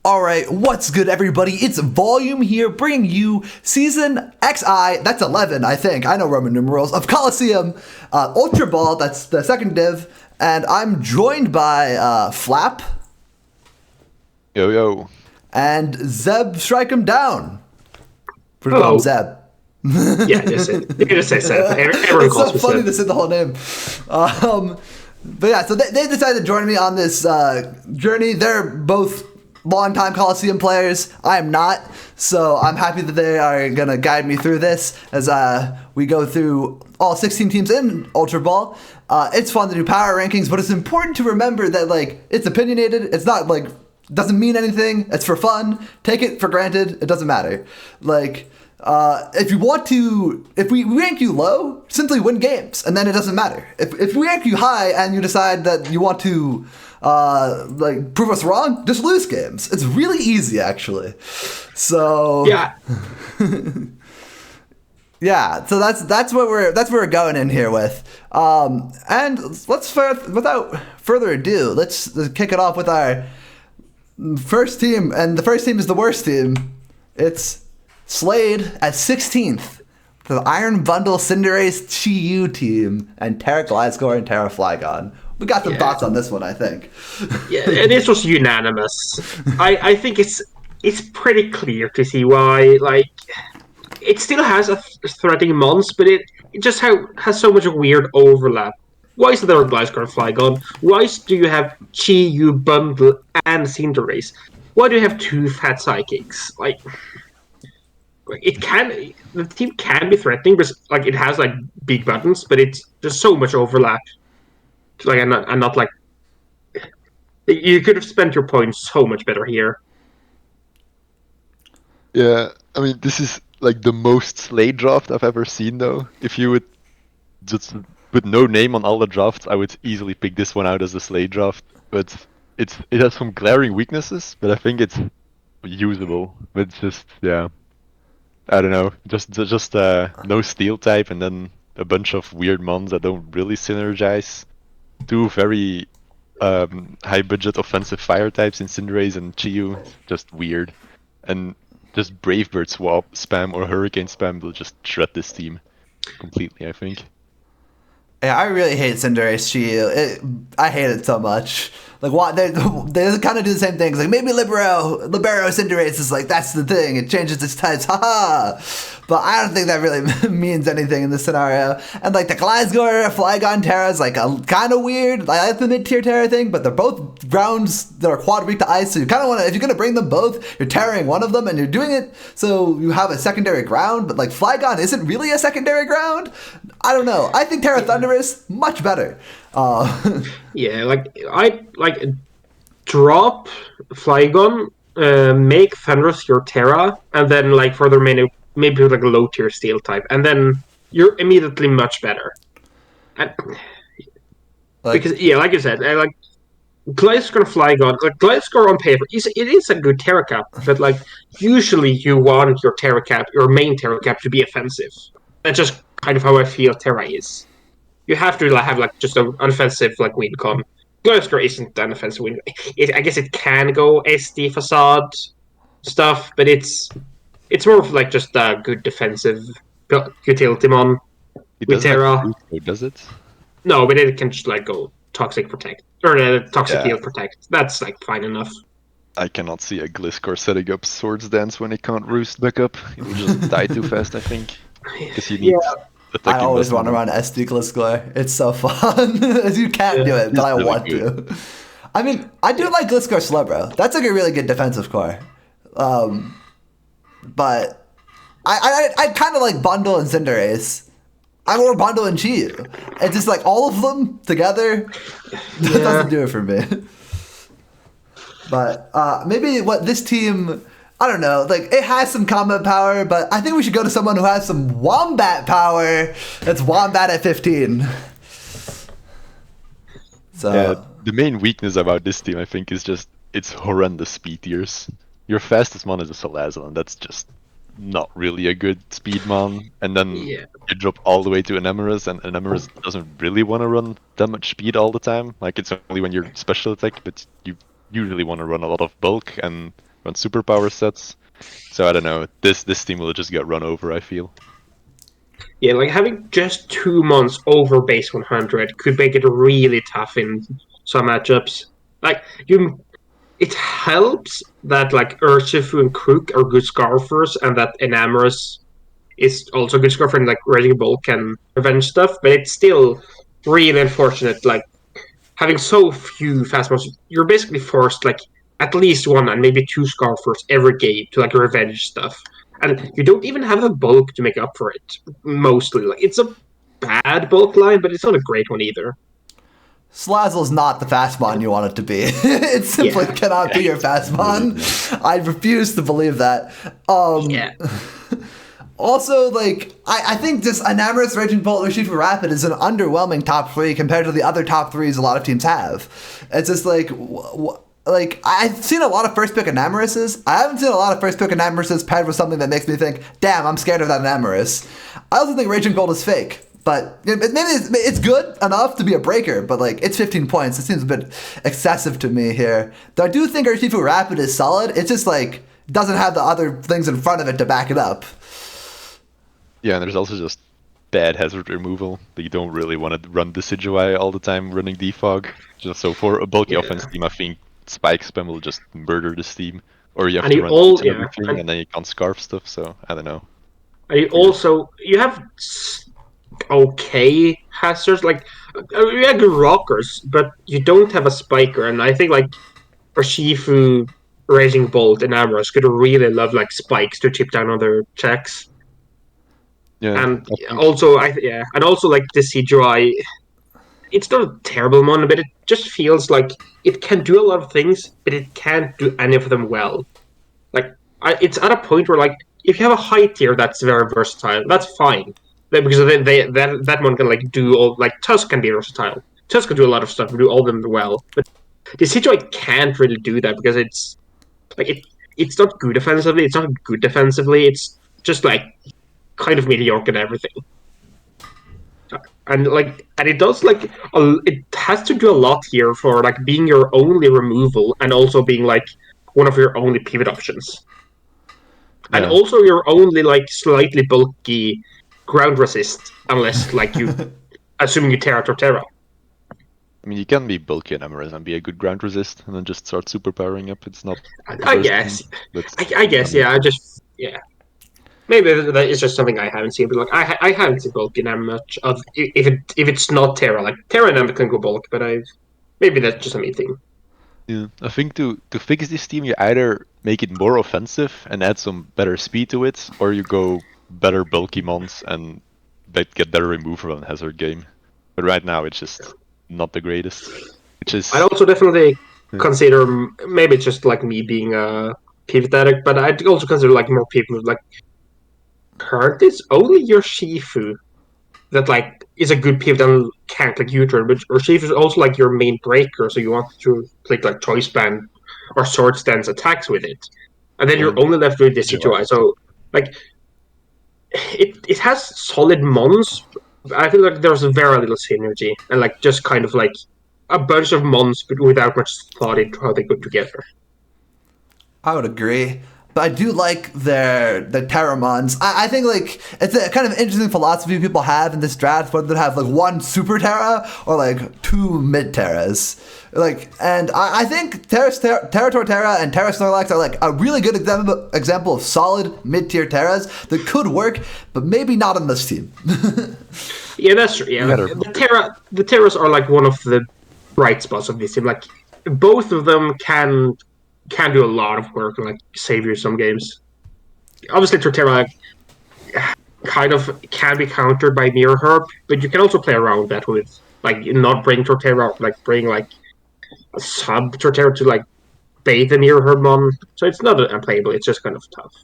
Alright, what's good everybody? It's Volume here, bringing you Season XI, that's 11 I think, I know Roman numerals, of Colosseum, Ultra Ball, that's the second div, and I'm joined by Flap. Yo yo. And ZebstrikemDown. Hello. Zeb. Yeah, just say, you can just say Zeb. Everyone It's calls so me funny Zeb. to say the whole name. But yeah, so they decided to join me on this journey. They're both longtime Colosseum players. I am not, so I'm happy that they are going to guide me through this as we go through all 16 teams in Ultra Ball. It's fun to do power rankings, but it's important to remember that like it's opinionated. It's not like doesn't mean anything. It's for fun. Take it for granted. It doesn't matter. Like if you want to, if we rank you low, simply win games, and then it doesn't matter. If we rank you high and you decide that you want to like prove us wrong, just lose games. It's really easy, actually. So Yeah. yeah. So that's what we're going in here with. And without further ado, let's kick it off with our first team, and the first team is the worst team. It's Slade at 16th. The Iron Bundle Cinderace Chi-Yu team, and Terra Gliscor and Terra Flygon. We got some thoughts on this one, I think. Yeah, and this was unanimous. I think it's pretty clear to see why. Like, it still has a threatening mons, but it just has so much weird overlap. Why is there a Gliscor and Flygon? Why do you have Chi-Yu Bundle and Cinderace? Why do you have two fat psychics? Like, the team can be threatening, but like it has like big buttons, but there's so much overlap. Like I'm not like you could have spent your points so much better here. Yeah, I mean this is like the most Slade draft I've ever seen though. If you would just put no name on all the drafts, I would easily pick this one out as a Slade draft. But it has some glaring weaknesses, but I think it's usable. But just I don't know, just no steel type and then a bunch of weird mons that don't really synergize. Two very high budget offensive fire types in Cinderace and Chi-Yu, just weird. And just Brave Bird swap spam or Hurricane spam will just shred this team completely, I think. Yeah, I really hate Cinderace Chi-Yu. I hate it so much. Like, what they kind of do the same things. Like, maybe Libero Cinderace is like, that's the thing. It changes its types. Haha. But I don't think that really means anything in this scenario. And like the Gliscor Flygon Terra is like a kind of weird. I like the mid-tier Terra thing, but they're both grounds that are quad weak to ice. So you kind of want to, if you're going to bring them both, you're terraing one of them and you're doing it so you have a secondary ground. But like Flygon isn't really a secondary ground. I don't know. I think Terra Thunder is much better. Yeah, I drop Flygon, make Thunderous your Terra, and then like further maybe like a low tier Steel type, and then you're immediately much better. And, because like you said, like Gliscor and Flygon, like Gliscor on paper, it is a good Terra Cap, but like usually you want your Terra Cap, your main Terra Cap, to be offensive. That's just kind of how I feel Terra is. You have to have like just an offensive like win con. Gliscor isn't an offensive win. I guess it can go SD facade stuff, but it's more of like just a good defensive utility mon with Terra. Does it? No, but it can just like go toxic protect or toxic field protect. That's like fine enough. I cannot see a Gliscor setting up Swords Dance when it can't roost back up. It will just die too fast, I think. Because you need. I always want to run SD Gliscor. It's so fun. You can't do it, but I want to. I mean, I do like Gliscor Slowbro. That's like a really good defensive core. But I kind of like Bundle and Cinderace. I'm more Bundle and Chi-Yu. It's just like all of them together doesn't do it for me. But maybe what this team, I don't know, like it has some combat power, but I think we should go to someone who has some Wombat power. That's Wombat at 15. So yeah, the main weakness about this team, I think, is just its horrendous speed tiers. Your fastest mon is a Salazzle, and that's just not really a good speed mon. And then you drop all the way to an Emerus, and an Emerus doesn't really want to run that much speed all the time. Like, it's only when you're special attack, but you usually want to run a lot of bulk, and run superpower sets. So I don't know. This team will just get run over, I feel. Yeah, like having just 2 months over base 100 could make it really tough in some matchups. Like it helps that like Urshifu and Crook are good scarfers, and that Enamorous is also a good scarfer, and like Raging Bolt can revenge stuff. But it's still really unfortunate. Like having so few fast monsters, you're basically forced like at least one and maybe two scarfers every game to like revenge stuff, and you don't even have a bulk to make up for it. Mostly, like it's a bad bulk line, but it's not a great one either. Slazzle's not the fastmon you want it to be. It simply cannot be your fastmon. I refuse to believe that. Yeah. Also, like, I think just Enamorous, Raging Bolt, or Shifu Rapid is an underwhelming top 3 compared to the other top 3s a lot of teams have. It's just like, I've seen a lot of first pick Enamorouses. I haven't seen a lot of first pick Enamorouses paired with something that makes me think, damn, I'm scared of that Enamorous. I also think Raging Bolt is fake. But maybe it's good enough to be a breaker, but like it's 15 points. It seems a bit excessive to me here. Though I do think Urshifu Rapid is solid. It's just like doesn't have the other things in front of it to back it up. Yeah, and there's also just bad hazard removal. That you don't really want to run Decidueye all the time running Defog. Just so for a bulky offense team, I think Spike Spam will just murder this team. Or you have to run everything and then you can't scarf stuff, so I don't know. You have okay hazards, like you have good rockers, but you don't have a spiker, and I think like Urshifu, Raging Bolt, and Amorous could really love like spikes to chip down other checks. Yeah, and also like the Decidueye, it's not a terrible one, but it just feels like it can do a lot of things, but it can't do any of them well. Like it's at a point where like if you have a high tier that's very versatile, that's fine. Because that one can like do all, like Tusk can be versatile. Tusk can do a lot of stuff and do all of them well. But the Decidueye can't really do that because it's like it's not good offensively, it's not good defensively, it's just like kind of mediocre and everything. And it does like it has to do a lot here for like being your only removal and also being like one of your only pivot options. Yeah. And also your only like slightly bulky ground resist, unless like you assuming you Terra Torterra. I mean, you can be bulky and Amorous and be a good ground resist, and then just start superpowering up. It's not. I guess. Maybe that is just something I haven't seen, but like I haven't seen bulky and much of if it's not Terra. Like Terra and can go bulk, but maybe that's just a me thing. Yeah, I think to fix this team, you either make it more offensive and add some better speed to it, or you go better bulky mons and that get better removal on hazard game. But right now it's just not the greatest. Which is I also definitely consider, maybe it's just like me being a pivot addict, but I'd also consider like more people like current is only your Shifu that like is a good pivot and can't like U-turn, but Shifu is also like your main breaker, so you want to click like choice band or sword stance attacks with it. And then you're only left with this Decidueye. So like it has solid mons. I feel like there's very little synergy and like just kind of like a bunch of mons but without much thought into how they go together. I would agree. But I do like their Terramons. I think like it's a kind of interesting philosophy people have in this draft, whether they have like one super Terra or like two mid Terras. Like, and I think Terra Torterra and Terra Snorlax are like a really good example of solid mid tier Terras that could work, but maybe not on this team. Yeah, that's true. Yeah, the Terras are like one of the bright spots of this team. Like both of them can do a lot of work and like save you some games. Obviously, Torterra kind of can be countered by Mirror Herb, but you can also play around that with like not bring Torterra, like bring like a sub Torterra to like bait the Mirror Herb mon. So it's not unplayable. It's just kind of tough.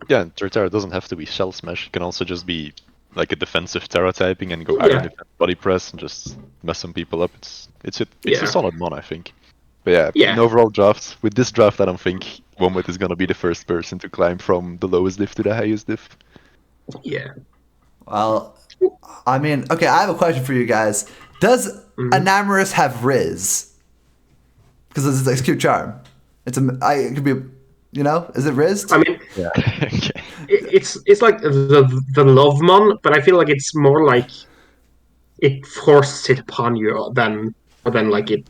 Yeah, and Torterra doesn't have to be Shell Smash. It can also just be like a defensive Terra typing and go Iron Defense Body Press and just mess some people up. It's a solid mon, I think. But in overall drafts, with this draft, I don't think Wombat is going to be the first person to climb from the lowest diff to the highest diff. Yeah. Well, I mean, okay, I have a question for you guys. Does Enamorous have Riz? Because this is Execute Charm. It could be You know, is it Rizzed? I mean, Yeah. Okay. it's like the love mon, but I feel like it's more like it forces it upon you than like it.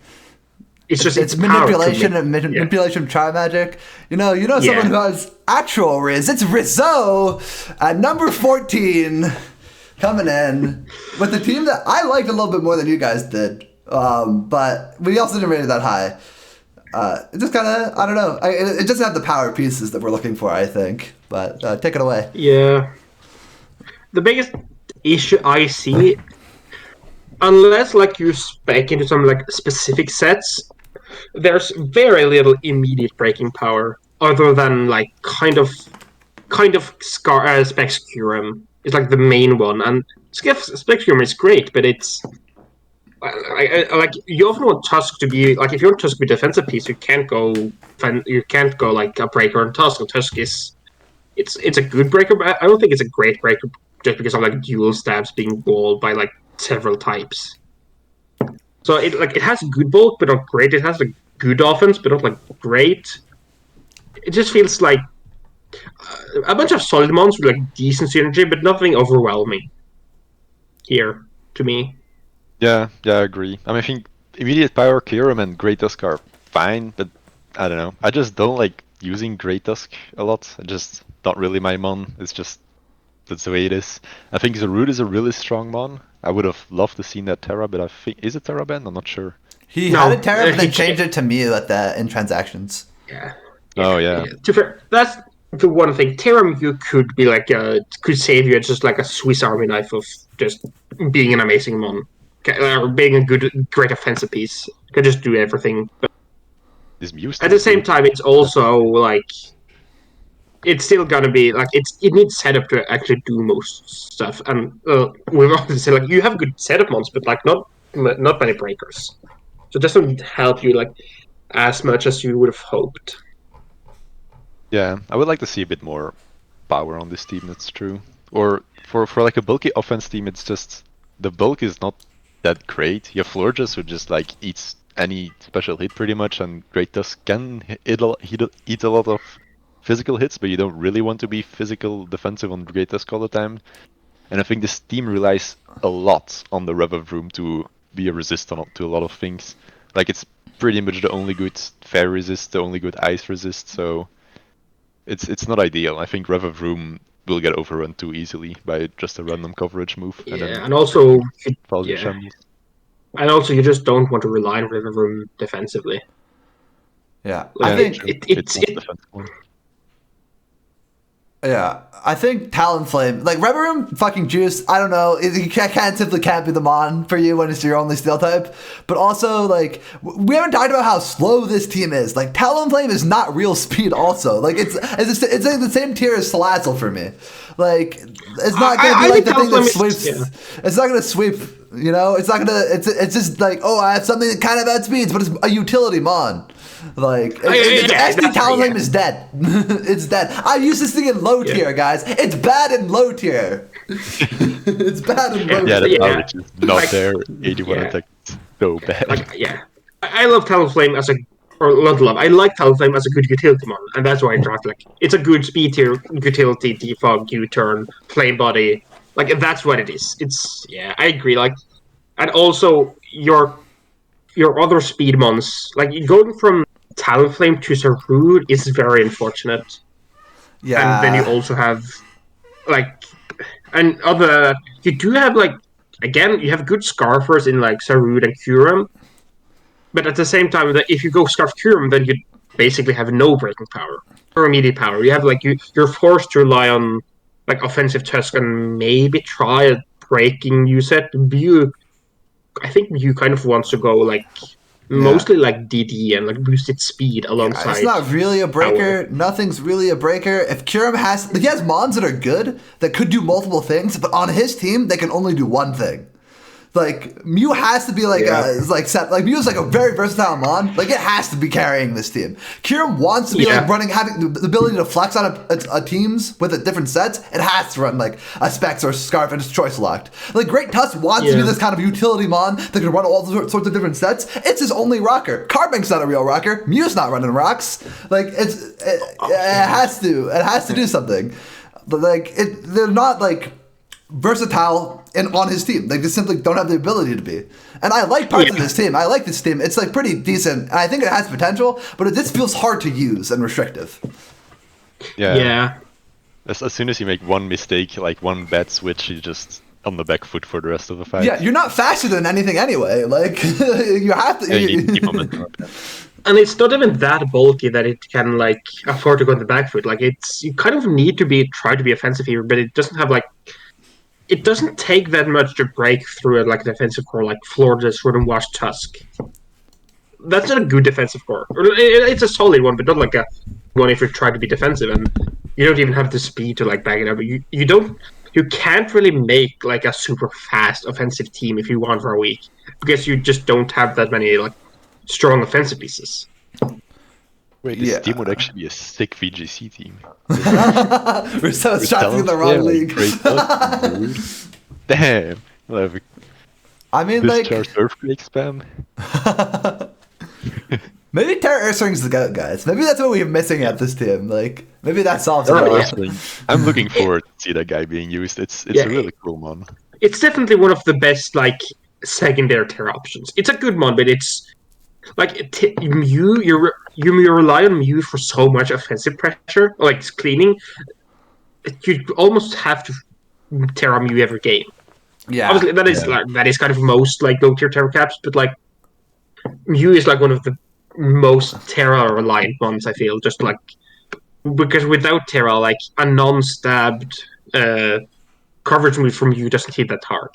It's just It's its power to manipulation make. and manipulation of tri magic. You know Yeah. someone who has actual Riz. It's Rissoux at number 14, coming in with a team that I liked a little bit more than you guys did. But we also didn't rate it that high. It just kind of, I don't know. It doesn't have the power pieces that we're looking for, I think. But take it away. Yeah. The biggest issue I see, unless like you spec into some like specific sets, there's very little immediate breaking power other than like kind of Spectrum is like the main one, and Spectrum is great, but it's like you often want Tusk to be like, if you want Tusk to be a defensive piece, you can't go like a breaker on Tusk. And Tusk is it's a good breaker, but I don't think it's a great breaker just because of like dual stabs being walled by like several types. So it has good bulk, but not great. It has like good offense, but not like great. It just feels like a bunch of solid mons with like decent synergy, but nothing overwhelming here to me. Yeah, I agree. I mean, I think immediate power, Kyurem, and Great Tusk are fine, but I don't know. I just don't like using Great Tusk a lot. I just not really my mon. It's just that's the way it is. I think Zarud is a really strong mon. I would have loved to see that Terra, but I think is it Terra banned? I'm not sure. He had a Terra, but then changed it to Mew in transactions. Yeah. Oh yeah. To fair, that's the one thing. Terra Mew could be like could save you just like a Swiss Army knife of just being an amazing mon, or being a great offensive piece. Could just do everything. But Is Mew at the same time, it's also like it's still gonna be like it needs setup to actually do most stuff. And we've always said like you have good setup mons, but like not many breakers. So it doesn't help you like as much as you would have hoped. Yeah, I would like to see a bit more power on this team, that's true. Or for like a bulky offense team, it's just the bulk is not that great. You have Florges who just like eats any special hit pretty much, and Great Tusk can eat a lot of physical hits, but you don't really want to be physical defensive on Great Tusk all the time. And I think this team relies a lot on the Rev of Room to be a resist to a lot of things. Like it's pretty much the only good fair resist, the only good ice resist, so it's not ideal. I think Rev of Room will get overrun too easily by just a random coverage move. Yeah, and also shambles. And also you just don't want to rely on Rev of Room defensively. Yeah, like, I think it's defensible. Yeah, I think Talonflame, like Reverum, fucking juice. I don't know. Simply can't be the mon for you when it's your only steel type. But also, like, we haven't talked about how slow this team is. Like, Talonflame is not real speed. Also, like, it's like the same tier as Salazzle for me. Like, it's not gonna be like the thing that sweeps. It's not gonna sweep. You know, it's not gonna. It's just like, oh, I have something that kind of outspeeds, but it's a utility mon. Like, SD Talonflame is dead. It's dead. I use this thing in low tier, guys. It's bad in low tier. It's bad in low tier. Yeah, the knowledge is not there. 81 attack is so bad. Like, I love Talonflame as I like Talonflame as a good utility mon, and that's why I draft like it's a good speed tier utility, defog, U-turn, flame body. Like that's what it is. I agree. Like, and also your other speed mons, like going from Talonflame to Zarud is very unfortunate. Yeah. And then you also have like you do have like again you have good Scarfers in like Zarud and Kyurem. But at the same time, if you go Scarf Kyurem, then you basically have no breaking power or immediate power. You have like you're forced to rely on like offensive Tusk and maybe try a breaking U-set. I think you kind of wants to go like mostly like DD and like boosted speed alongside. It's not really a breaker. Nothing's really a breaker. If Kyurem he has mons that are good that could do multiple things, but on his team they can only do one thing. Like Mew has to be like Mew is like a very versatile mon. Like it has to be carrying this team. Kieran wants to be like having the ability to flex on a teams with a different sets. It has to run like a Specs or Scarf and it's choice locked. Like Great Tusk wants to be this kind of utility mon that can run all sorts of different sets. It's his only rocker. Cardbank's not a real rocker. Mew's not running rocks. Like it has to. It has to do something. But like they're not like versatile on his team. Like they simply don't have the ability to be. And I like parts of this team. I like this team. It's like pretty decent. And I think it has potential, but it just feels hard to use and restrictive. Yeah. As soon as you make one mistake, like one bad switch, you just on the back foot for the rest of the fight. Yeah, you're not faster than anything anyway. Like you have to. Yeah, you need to keep momentum up. And it's not even that bulky that it can like afford to go on the back foot. Like you kind of need to try to be offensive here, but it doesn't have like. It doesn't take that much to break through like a defensive core like Florida's Root and Wash Tusk. That's not a good defensive core. It's a solid one, but not like a one if you try to be defensive and you don't even have the speed to like back it up. You can't really make like a super fast offensive team if you want for a week because you just don't have that many like strong offensive pieces. Wait, this team would actually be a sick VGC team. We're so distracted in the wrong league. Damn. I mean, like Earthquake spam. Maybe Terra Earthring's the GOAT, guys. Maybe that's what we're missing at this team. Like, maybe that solves it. I'm looking forward to see that guy being used. It's a really cool mon. It's definitely one of the best like secondary Terra options. It's a good mon, but it's like you rely on Mew for so much offensive pressure, like cleaning. You almost have to Terra Mew every game. Yeah, obviously that is kind of most like low tier Terra caps, but like Mew is like one of the most Terra reliant ones. I feel just like because without Terra, like a non-stabbed coverage move from Mew doesn't hit that hard.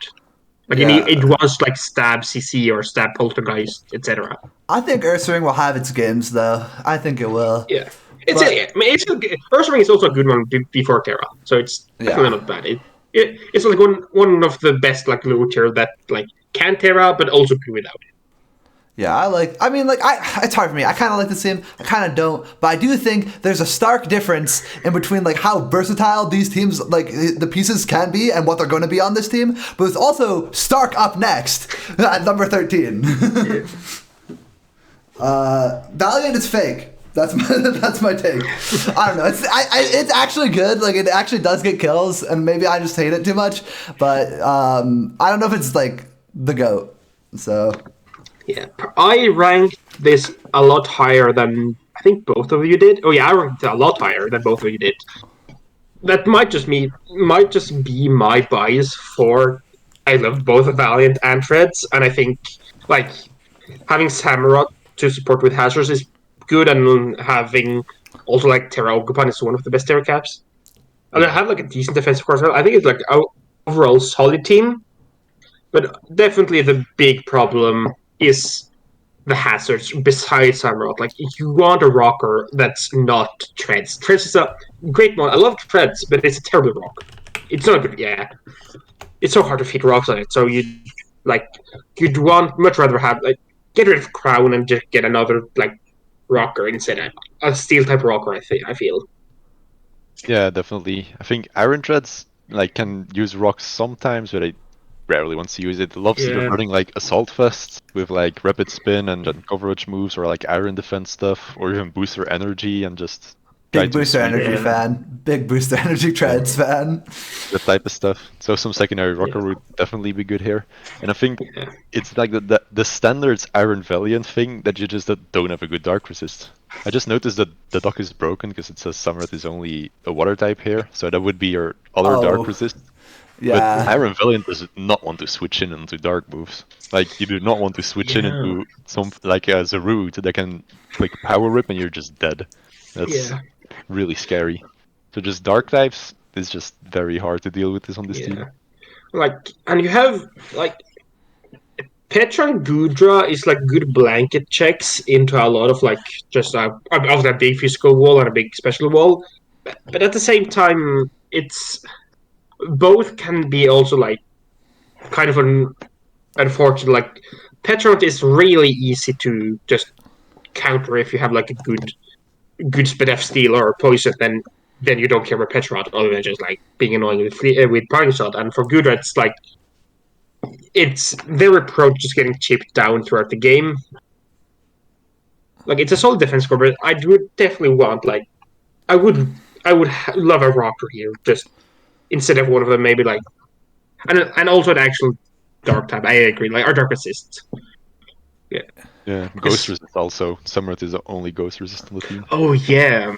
Like it wants like stab CC or stab poltergeist, etc. I think Earthring will have its games though. I think it will. Yeah, Earthring is also a good one before Terra, so it's definitely not bad. It's like one of the best like low tier that like can Terra but also good without it. Yeah, it's hard for me. I kind of like this team. I kind of don't. But I do think there's a stark difference in between like how versatile these teams, like the pieces can be and what they're going to be on this team. But there's also Starrk up next at number 13. Valiant is fake. That's my take. I don't know. It's actually good. Like it actually does get kills, and maybe I just hate it too much. But I don't know if it's like the GOAT. So. Yeah, I ranked this a lot higher than I think both of you did. Oh yeah, I ranked it a lot higher than both of you did. That might just be my bias for I love both Valiant and Treads, and I think like having Samurott to support with Hazards is good, and having also like Terra Ogopan is one of the best Terra caps. And I have like a decent defensive course. I think it's like an overall solid team, but definitely the big problem is the hazards besides Samurott. Like, if you want a rocker that's not Treads. Treads is a great one. I love Treads, but it's a terrible rock. It's not good, It's so hard to fit rocks on it, so you'd much rather have, like, get rid of Crown and just get another, like, rocker instead. A steel type rocker, I feel. Yeah, definitely. I think Iron Treads, like, can use rocks sometimes, but I rarely wants to use it. It loves either running like Assault Vest with like Rapid Spin and then coverage moves, or like Iron Defense stuff, or even Booster Energy and just big Booster Energy fan. Big Booster Energy Treads fan. That type of stuff. So some secondary rocker would definitely be good here. And I think it's like the standards Iron Valiant thing that you just don't have a good Dark Resist. I just noticed that the dock is broken because it says Samurott is only a water type here, so that would be your other Dark Resist. Yeah. But Iron Valiant does not want to switch in into dark moves. Like, you do not want to switch in into some, like as a root that can click Power Rip and you're just dead. That's really scary. So just dark types is just very hard to deal with this on this team. Like, and you have, like, Petra and Gudra is like good blanket checks into a lot of, like, just of that big physical wall and a big special wall. But at the same time, it's... both can be also like kind of unfortunately, like Petront is really easy to just counter if you have like a good spit of steel or poison. Then you don't care about Petront other than just like being annoying with parting shot. And for Gudra, it's like it's their approach is getting chipped down throughout the game. Like it's a solid defense score, but I would definitely want like I would love a rocker here just instead of one of them maybe like and also an actual dark type. I agree, like our dark assist. Yeah. Yeah, Ghost Resist also. Samurott is the only Ghost Resist on the team. Oh yeah.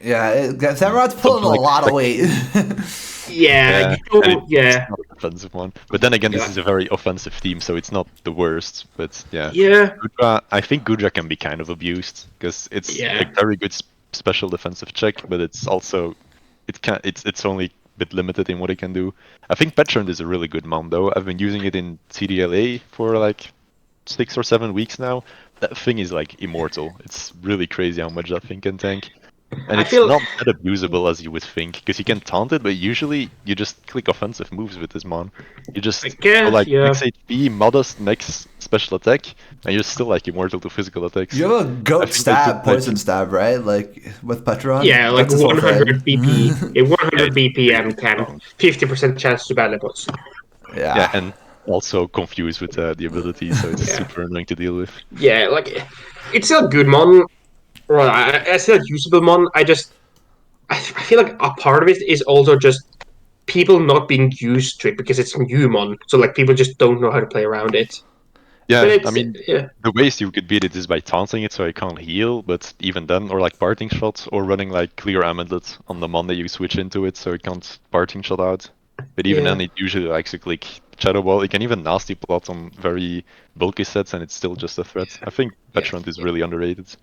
Yeah, Samurot's pulling a lot of weight. Yeah. It's not a defensive one. But then again, this is a very offensive team, so it's not the worst. But yeah. Gudra, I think Gudra can be kind of abused because it's a very good special defensive check, but it's also it's only a bit limited in what it can do. I think Petrant is a really good mon though. I've been using it in CDLA for like 6 or 7 weeks now. That thing is like immortal. It's really crazy how much that thing can tank. And it's not that abusable as you would think, because you can taunt it, but usually you just click offensive moves with this mon. You just go like max HP, modest, max special attack, and you're still like immortal to physical attacks. You have a goat stab, poison stab, right? Like with Petron? Yeah, like 100 BP, 100 BP and 50% chance to battle bots. Yeah, and also confused with the ability, so it's super annoying to deal with. Yeah, like it's still a good mon. Well, I still usable mon. I feel like a part of it is also just people not being used to it because it's new mon. So like people just don't know how to play around it. Yeah, I mean, the ways you could beat it is by taunting it so it can't heal, but even then, or like parting shots, or running like clear amulet on the mon that you switch into it so it can't parting shot out. But even then, it usually likes to click Shadow Ball. It can even nasty plot on very bulky sets, and it's still just a threat. I think Petrant is really underrated.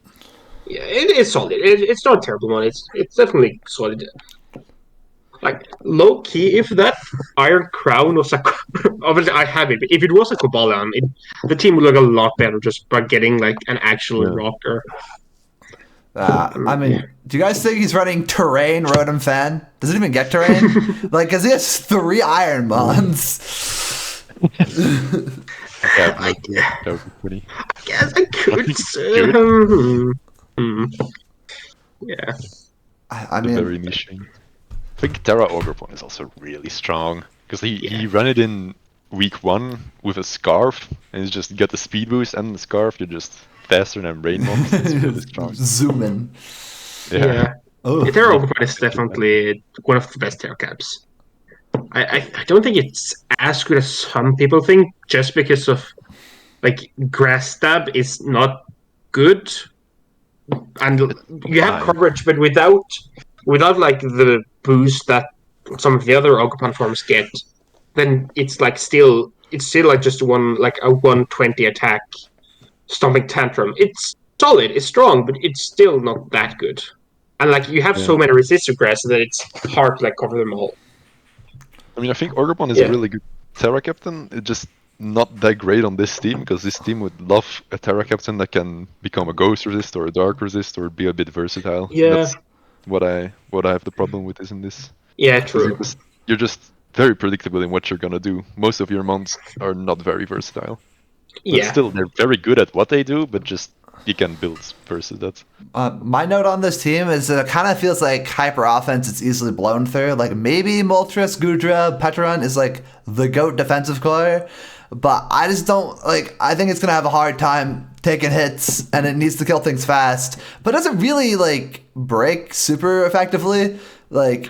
Yeah, it's solid. It's not a terrible one. It's definitely solid. Like low key, if that Iron Crown was obviously I have it. But if it was a Cobalion, the team would look a lot better just by getting like an actual rocker. I mean, do you guys think he's running Terrain Rotom Fan? Does it even get Terrain? Like, because he has 3 Iron Mons. I guess I could. Yeah. I mean, very niche thing. I think Terra Ogrepon is also really strong because he ran it in week 1 with a Scarf and you just get the speed boost and the Scarf. You're just faster than Rain Monster. It's really strong. Zoom in. Yeah. Terra Ogrepon is definitely one of the best Terra Caps. I don't think it's as good as some people think, just because of like Grass Stab is not good, and you have coverage, but without like the boost that some of the other Ogrepon forms get, then it's still like just a 120 attack Stomping Tantrum. It's solid, it's strong, but it's still not that good. And like you have so many resistor grass that it's hard to like cover them all. I mean, I think Ogrepon is a really good Terra Captain. It's just not that great on this team, because this team would love a Terra Captain that can become a Ghost Resist or a Dark Resist or be a bit versatile. Yeah. That's what I have the problem with isn't this. Yeah, true. You're just very predictable in what you're gonna do. Most of your mons are not very versatile. But still, they're very good at what they do, but just you can build versus that. My note on this team is that it kind of feels like hyper offense. It's easily blown through. Like maybe Moltres, Gudra, Petron is like the GOAT defensive core, but I just don't like. I think it's gonna have a hard time taking hits, and it needs to kill things fast. But it doesn't really like break super effectively. Like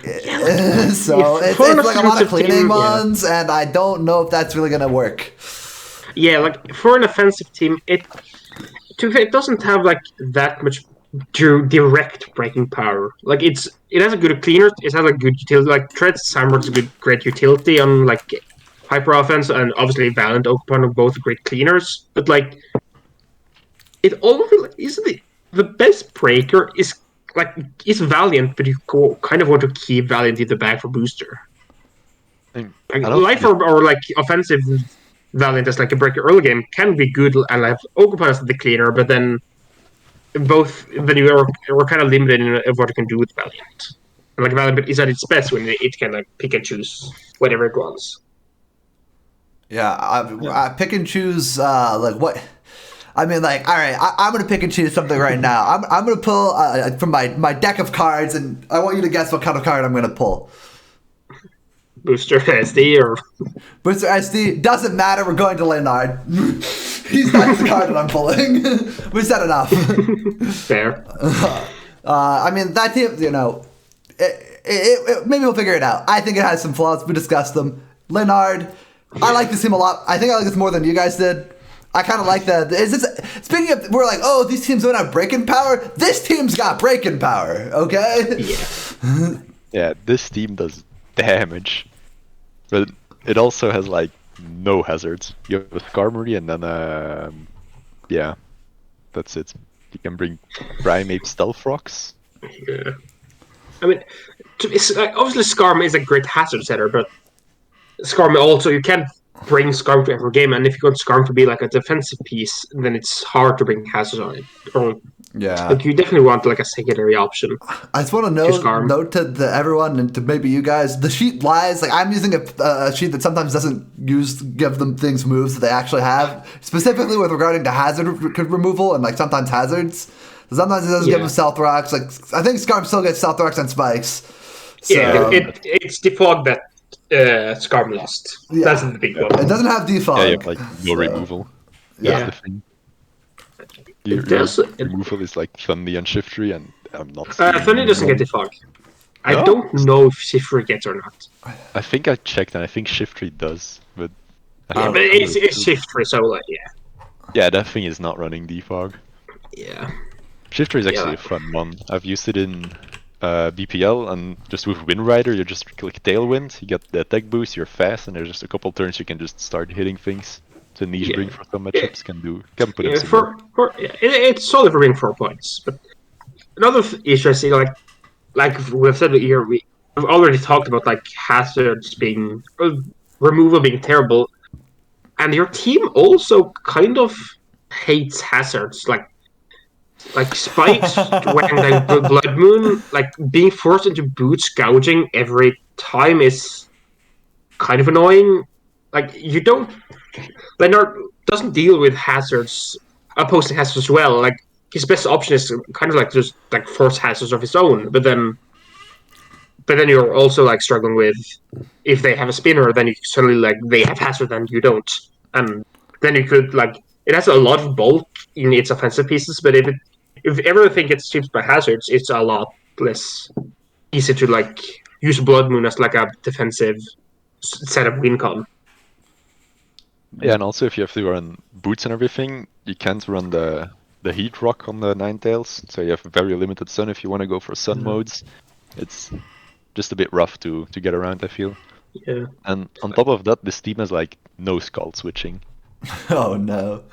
so, it's like a lot of cleaning mons, and I don't know if that's really gonna work. Yeah, like for an offensive team, it doesn't have like that much direct breaking power. Like it has a good cleaner, it has a good utility. Like Tread's Samrock's a great utility on like hyper offense, and obviously Valiant Oakpon are both great cleaners. But like it almost is the best breaker is Valiant, but you kind of want to keep Valiant in the bag for booster. Life or like offensive Valiant as like a breaker early game can be good, and like Ogrepon as the cleaner, but then we're kind of limited in what you can do with Valiant. And like Valiant is at its best when it can like pick and choose whatever it wants. Yeah, I pick and choose like what. I mean, like, all right, I'm gonna pick and choose something right now. I'm gonna pull from my deck of cards, and I want you to guess what kind of card I'm gonna pull. Booster SD or Booster SD doesn't matter. We're going to Nard. He's not the card that I'm pulling. We said enough. fair. I mean, that team, you know, maybe we'll figure it out. I think it has some flaws. We discussed them. Nard, I like this team a lot. I think I like this more than you guys did. I kind of like that. Speaking of, we're like, oh, these teams don't have breaking power. This team's got breaking power, okay? Yeah. Yeah, this team does damage, but it also has like no hazards. You have a Skarmory, and then yeah, that's it. You can bring Primate Stealth Rocks. Yeah. I mean, it's, like, obviously Skarm is a great hazard setter, but Skarm also, you can't bring Skarm to every game, and if you want Skarm to be like a defensive piece, then it's hard to bring hazards on it. Or, Yeah. Like, you definitely want like a secondary option. I just want to note to everyone and to maybe you guys, the sheet lies. Like, I'm using a sheet that sometimes doesn't give them things moves that they actually have, specifically with regarding to hazard removal and like sometimes hazards. Sometimes it doesn't give them Stealth Rocks. Like, I think Skarm still gets Stealth Rocks and Spikes. So, Yeah, it's the fog that Skarm lost. Yeah. That's the big one. It doesn't have defog. Yeah, you have like no removal. Yeah. That's the thing. Removal is like Thundy and Shiftry, and I'm not. Thundy doesn't get defog. I don't know if Shiftry gets or not. I think I checked, and I think Shiftry does, but. Yeah, but it's Shiftry, so like, yeah. Yeah, that thing is not running defog. Yeah. Shiftry is actually a fun one. I've used it in BPL, and just with Wind Rider, you just click Tailwind, you get the attack boost, you're fast, and there's just a couple turns you can just start hitting things. It's a niche bring for some matchups, can put it it's solid for being 4 points. But another issue I see, like we've said here, we've already talked about like hazards being removal being terrible, and your team also kind of hates hazards, like spikes when like Blood Moon, like being forced into boots gouging every time is kind of annoying. Like you don't, Nard doesn't deal with hazards, opposing hazards well. Like his best option is kind of like just like force hazards of his own. But then you're also like struggling with if they have a spinner, then you suddenly like they have hazard and you don't, and then you could like it has a lot of bulk in its offensive pieces. But if everything gets chipped by hazards, it's a lot less easy to like use Blood Moon as like a defensive setup win con. Yeah, and also if you have to run boots and everything, you can't run the heat rock on the Ninetales, so you have very limited sun if you want to go for sun modes. It's just a bit rough to get around, I feel. Yeah. And on top of that, this team has like no Scald switching. Oh no.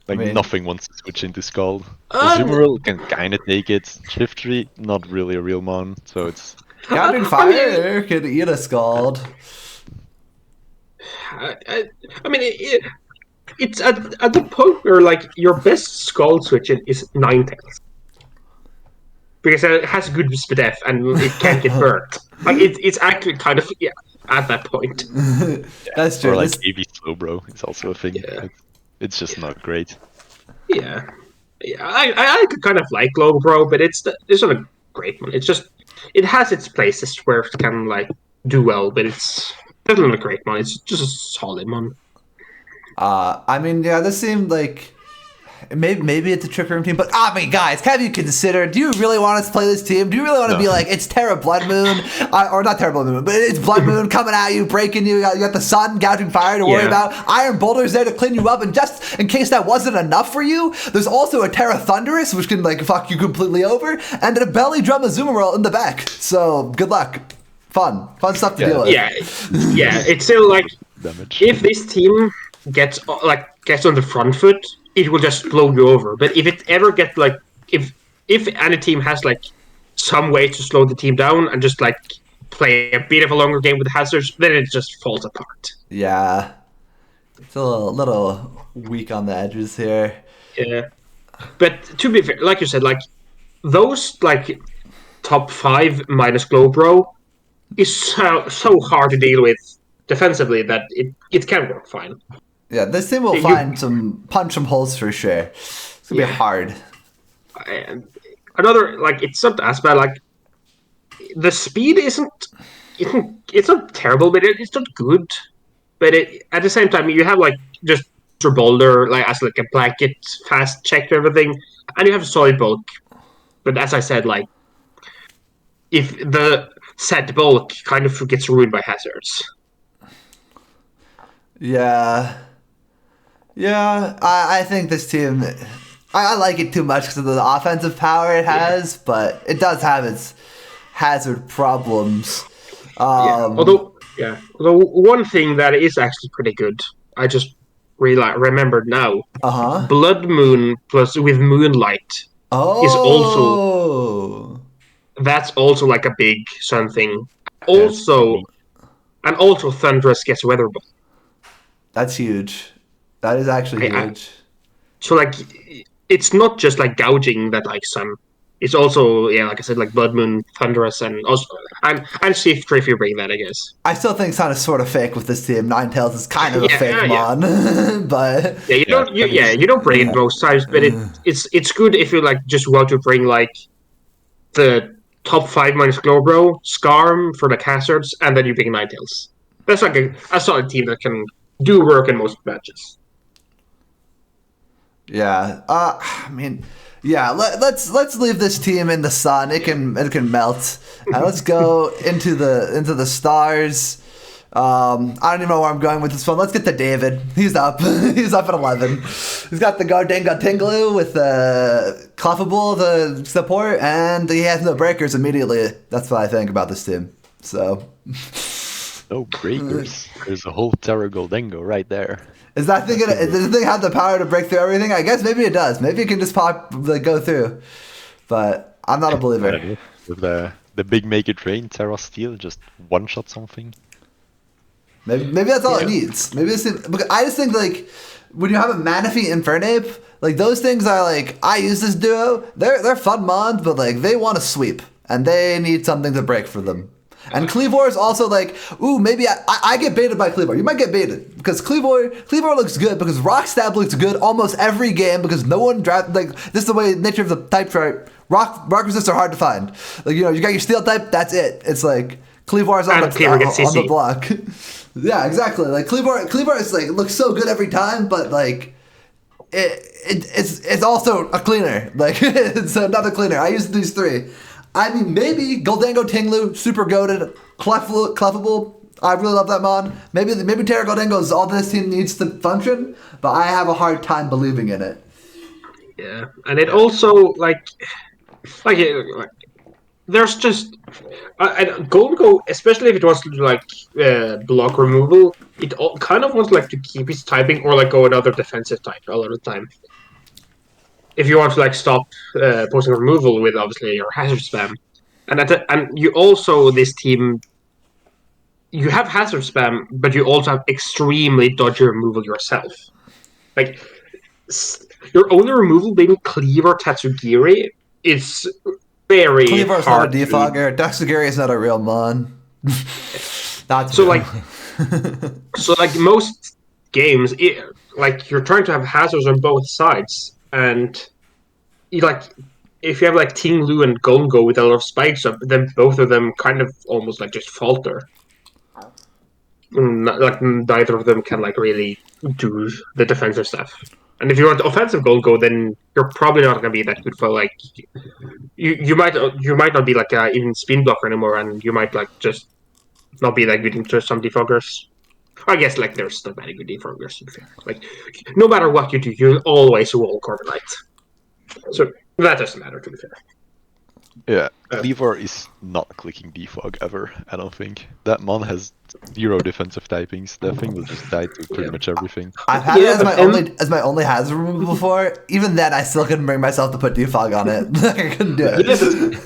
Like nothing wants to switch into Scald. Azumarill can kind of take it. Shiftry, not really a real mon, so it's... Gathering Fire could eat a Scald. I mean, it's at the point where like your best Scald switching is Ninetales, because it has good SPDF and it can't get burnt. Like it's actually kind of at that point. That's true. Or like AV Slowbro, it's also a thing. Yeah. It's just not great. Yeah, I could kind of like Slowbro, but it's not a great one. It's just it has its places where it can like do well, but it's definitely not a great one. It's just a solid one. I mean, yeah, this seemed like maybe it's a Trick Room team, but I mean, guys, have you considered? Do you really want us to play this team? Do you really want to be like it's Terra Blood Moon, or not Terra Blood Moon, but it's Blood Moon coming at you, breaking you? You got the sun, gouging fire to worry about. Iron Boulder's there to clean you up, and just in case that wasn't enough for you, there's also a Terra Thunderous, which can like fuck you completely over, and a Belly Drum Azumarill in the back. So good luck. Fun stuff to deal with. Yeah, it's still like Damage. if this team gets on the front foot, it will just blow you over. But if it ever gets like if any team has like some way to slow the team down and just like play a bit of a longer game with hazards, then it just falls apart. Yeah, it's a little weak on the edges here. Yeah, but to be fair, like you said, like those like top 5 minus Glowbro is so hard to deal with defensively that it can work fine. Yeah, this team will punch some holes for sure. It's gonna be hard. And another it's not as bad. Like the speed isn't it's not terrible, but it's not good. But at the same time, you have just your boulder as a blanket fast check to everything, and you have solid bulk. But as I said, if the set bulk kind of gets ruined by hazards. Yeah. I think this team. I like it too much because of the offensive power it has, but it does have its hazard problems. Although one thing that is actually pretty good, I just remembered now. Blood Moon plus with Moonlight is also. That's also a big something. Also, and also Thunderous gets Weather Ball. That's huge. That is actually huge. So it's not just gouging that some. It's also like I said, Blood Moon, Thunderous, and also and Shift if you bring that, I guess. I still think Sun is sort of fake with this team. Ninetales is kind of a fake mon, but you don't bring it most times, but it's good if you just want to bring the top 5 minus Glowbro, Scarm for the hazards, and then you bring Ninetales. That's a solid team that can do work in most matches. Yeah. I mean, yeah. Let's leave this team in the sun. It can melt. And let's go into the stars. I don't even know where I'm going with this one. Let's get to David. He's up. He's up at 11. He's got the Gardanga Tinglu with Clefable, the support, and he has no breakers immediately. That's what I think about this team. So. No breakers. There's a whole Terra Goldengo right there. Is that thing does the thing have the power to break through everything? I guess maybe it does. Maybe it can just go through. But I'm not a believer. With the big Make It Rain, Terra Steel, just one shot something. Maybe that's all it needs. Maybe I just think when you have a Manaphy Infernape, those things are I use this duo. They're fun mons, but they want to sweep and they need something to break for them. And Cleavor is also maybe I get baited by Cleavor. You might get baited because Cleavor looks good because Rock Stab looks good almost every game because no one draft this is the way nature of the type chart. Rock resists are hard to find. You got your Steel type. That's it. It's Cleavor is on the block. Yeah, exactly. Cleavor is looks so good every time, but it's also a cleaner. It's another cleaner. I use these 3. I mean, maybe Goldango Tinglu, super goated, Clefable. I really love that mon. Maybe Terra Goldango is all this team needs to function, but I have a hard time believing in it. Yeah, and it also there's just Goldango, especially if it wants to do block removal, it kind of wants to keep its typing or go another defensive type a lot of the time. If you want to stop posting removal with obviously your hazard spam, and you also this team, you have hazard spam, but you also have extremely dodgy removal yourself. Your only removal being Cleaver Tatsugiri is very Cleaver is hard. Not a defogger. Tatsugiri is not a real mon. That's so most games, you're trying to have hazards on both sides. And if you have Tinglu and Gongo with a lot of spikes up, then both of them kind of almost just falter. Neither of them can really do the defensive stuff. And if you want offensive Gongo, then you're probably not going to be that good for you might not be even spin blocker anymore, and you might just not be that good into some defoggers. I guess there's not many good defoggers to be fair. No matter what you do, you'll always roll Carbonite. So that doesn't matter to be fair. Yeah, Cleaver is not clicking defog ever, I don't think. That mon has 0 defensive typings. That thing will just die to pretty much everything. I've had it as my only hazard removal before. Even then, I still couldn't bring myself to put defog on it. I couldn't do it. Yeah,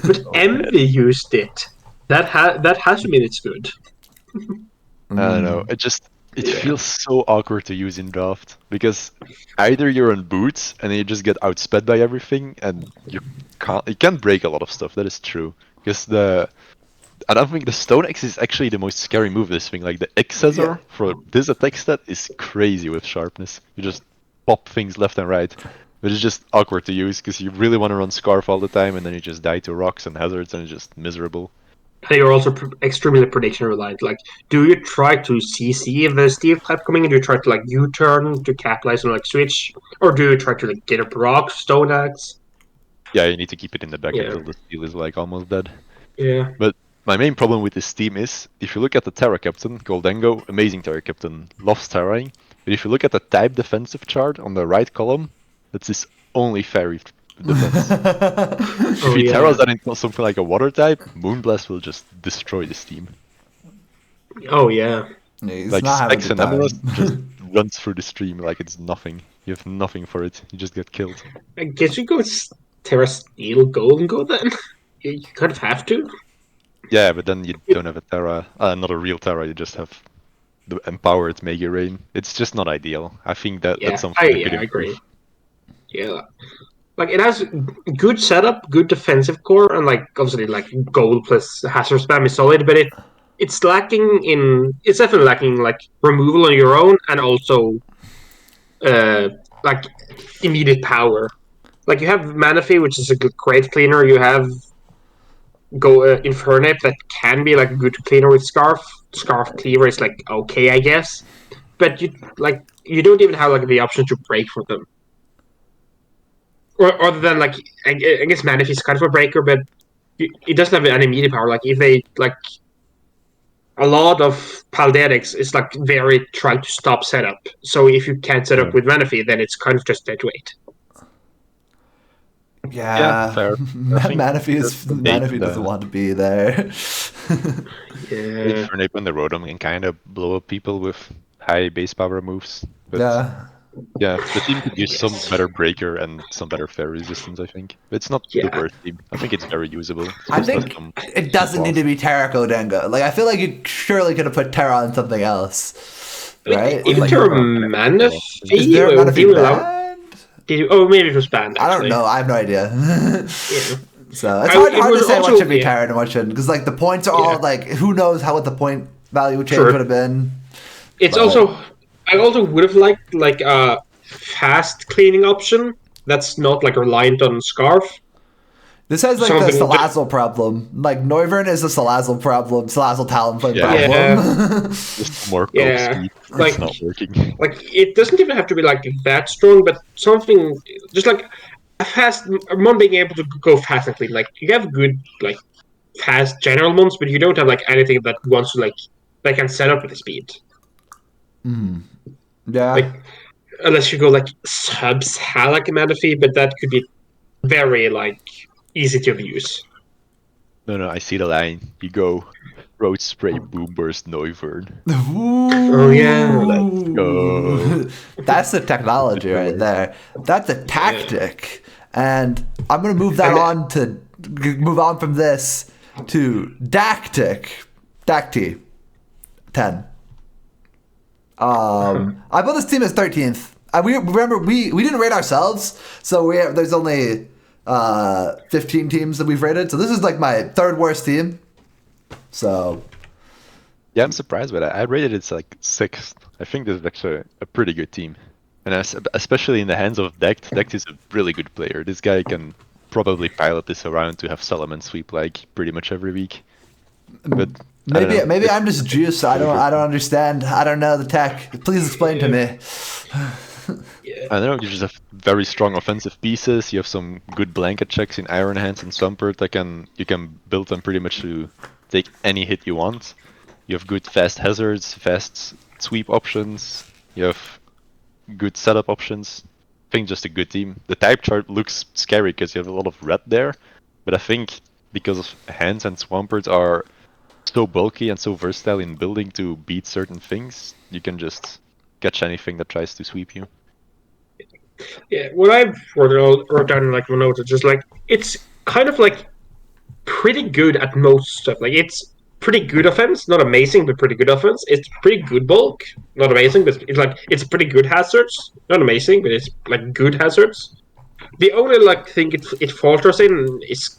but Envy used it. That has to mean it's good. I don't know. It feels so awkward to use in draft because either you're on boots and you just get outsped by everything, and you can't break a lot of stuff. That is true because the I don't think the Stone Axe is actually the most scary move this thing. Like the Accessor for this attack stat is crazy with sharpness. You just pop things left and right. But it's just awkward to use because you really want to run Scarf all the time and then you just die to rocks and hazards and it's just miserable. And you're also extremely prediction reliant. Like, do you try to CC the Steel type coming in? Do you try to like U-turn to capitalize on like switch, or do you try to like get up rock, Stone Axe? Yeah, you need to keep it in the back Yeah. until the steel is like almost dead. Yeah. But my main problem with this team is, if you look at the Terra Captain, Goldengo, amazing Terra Captain, loves terraing. But if you look at the type defensive chart on the right column, that's his only fairy defense. If he terras that into something like a water type, Moonblast will just destroy this team. Oh yeah. He's Like not having a Specs good and time. Emerald just runs through the stream like it's nothing. You have nothing for it. You just get killed. I guess you go Terra Steel Golden Go then. You kind of have to. Yeah, but then you don't have a Terra, not a real Terra. You just have the empowered Mega Rain. It's just not ideal. I think that that's something that could I agree. improve. Yeah. Like it has good setup, good defensive core, and like obviously like gold plus hazard spam is solid, but it's lacking in it's definitely lacking like removal on your own and also like immediate power. Like you have Manaphy, which is a good great cleaner. You have Infernape that can be like a good cleaner with Scarf. Scarf Cleaver is like okay, I guess, but you don't even have like the option to break for them. Or other than like I guess Manaphy is kind of a breaker, but it doesn't have any immediate power. Like if they like a lot of Paldetics is like very trying to stop setup. So if you can't set up with Manaphy, then it's kind of just dead weight. Yeah, fair. Manaphy doesn't want to be there. Yeah. Infernape on the Rotom can kind of blow up people with high base power moves. But Yeah. the team could use some better breaker and some better fair resistance, I think. But it's not the worst team. I think it's very usable. I think it doesn't need to be Terra Goldengo. Like I feel like you surely could have put Terra on something else, right? Even Terra Manaphy? Is there a Manaphy banned? Maybe it was banned. Actually. I don't know. I have no idea. Yeah. So it's hard to say what should be yeah. Terra and what shouldn't, because like the points are all like who knows what the point value change would have been. It's also I also would have liked like a fast cleaning option that's not like reliant on Scarf. This has like the Salazzle problem. Like Noivern is a Salazzle problem, Salazzle Talonflame problem. Just more cope speed. Like, it's not working. Like it doesn't even have to be like that strong, but something just like a fast Mon being able to go fast and clean. Like you have good like fast general Mons, but you don't have like anything that wants to like that can set up with the speed. Yeah. Like unless you go like sub-Halak Manaphy, but that could be very like easy to use. No, I see the line. You go Road Spray, Boom Burst, Noivern. Oh yeah. Let's go. That's the technology right there. That's a tactic. And I'm gonna move on from this to DackT 10. I put this team as 13th. We didn't rate ourselves, so there's only 15 teams that we've rated. So this is like my third worst team. So yeah, I'm surprised by that. I rated it like 6th. I think this is actually a pretty good team, and especially in the hands of DackT. DackT is a really good player. This guy can probably pilot this around to have Solomon sweep like pretty much every week. But maybe I'm just juiced. I don't understand. I don't know the tech. Please explain to me. I don't know, you just have very strong offensive pieces, you have some good blanket checks in Iron Hands and Swampert that you can build them pretty much to take any hit you want. You have good fast hazards, fast sweep options, you have good setup options. I think just a good team. The type chart looks scary because you have a lot of red there, but I think because of Hands and Swampert are so bulky and so versatile in building to beat certain things, you can just catch anything that tries to sweep you. Yeah, what I wrote down in like my notes is just like it's kind of like pretty good at most stuff. Like it's pretty good offense, not amazing, but pretty good offense. It's pretty good bulk, not amazing, but it's pretty good hazards, not amazing, but it's like good hazards. The only thing it falters in is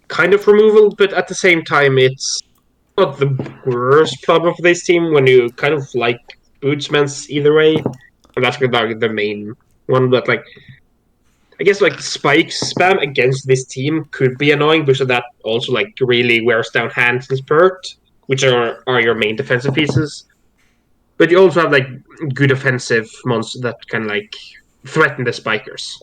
kind of removal, but at the same time it's not the worst problem for this team when you kind of like bootsmans either way. And that's like the main one, but like I guess like spike spam against this team could be annoying because that also like really wears down hands and spurt, which are your main defensive pieces. But you also have like good offensive monsters that can like threaten the spikers.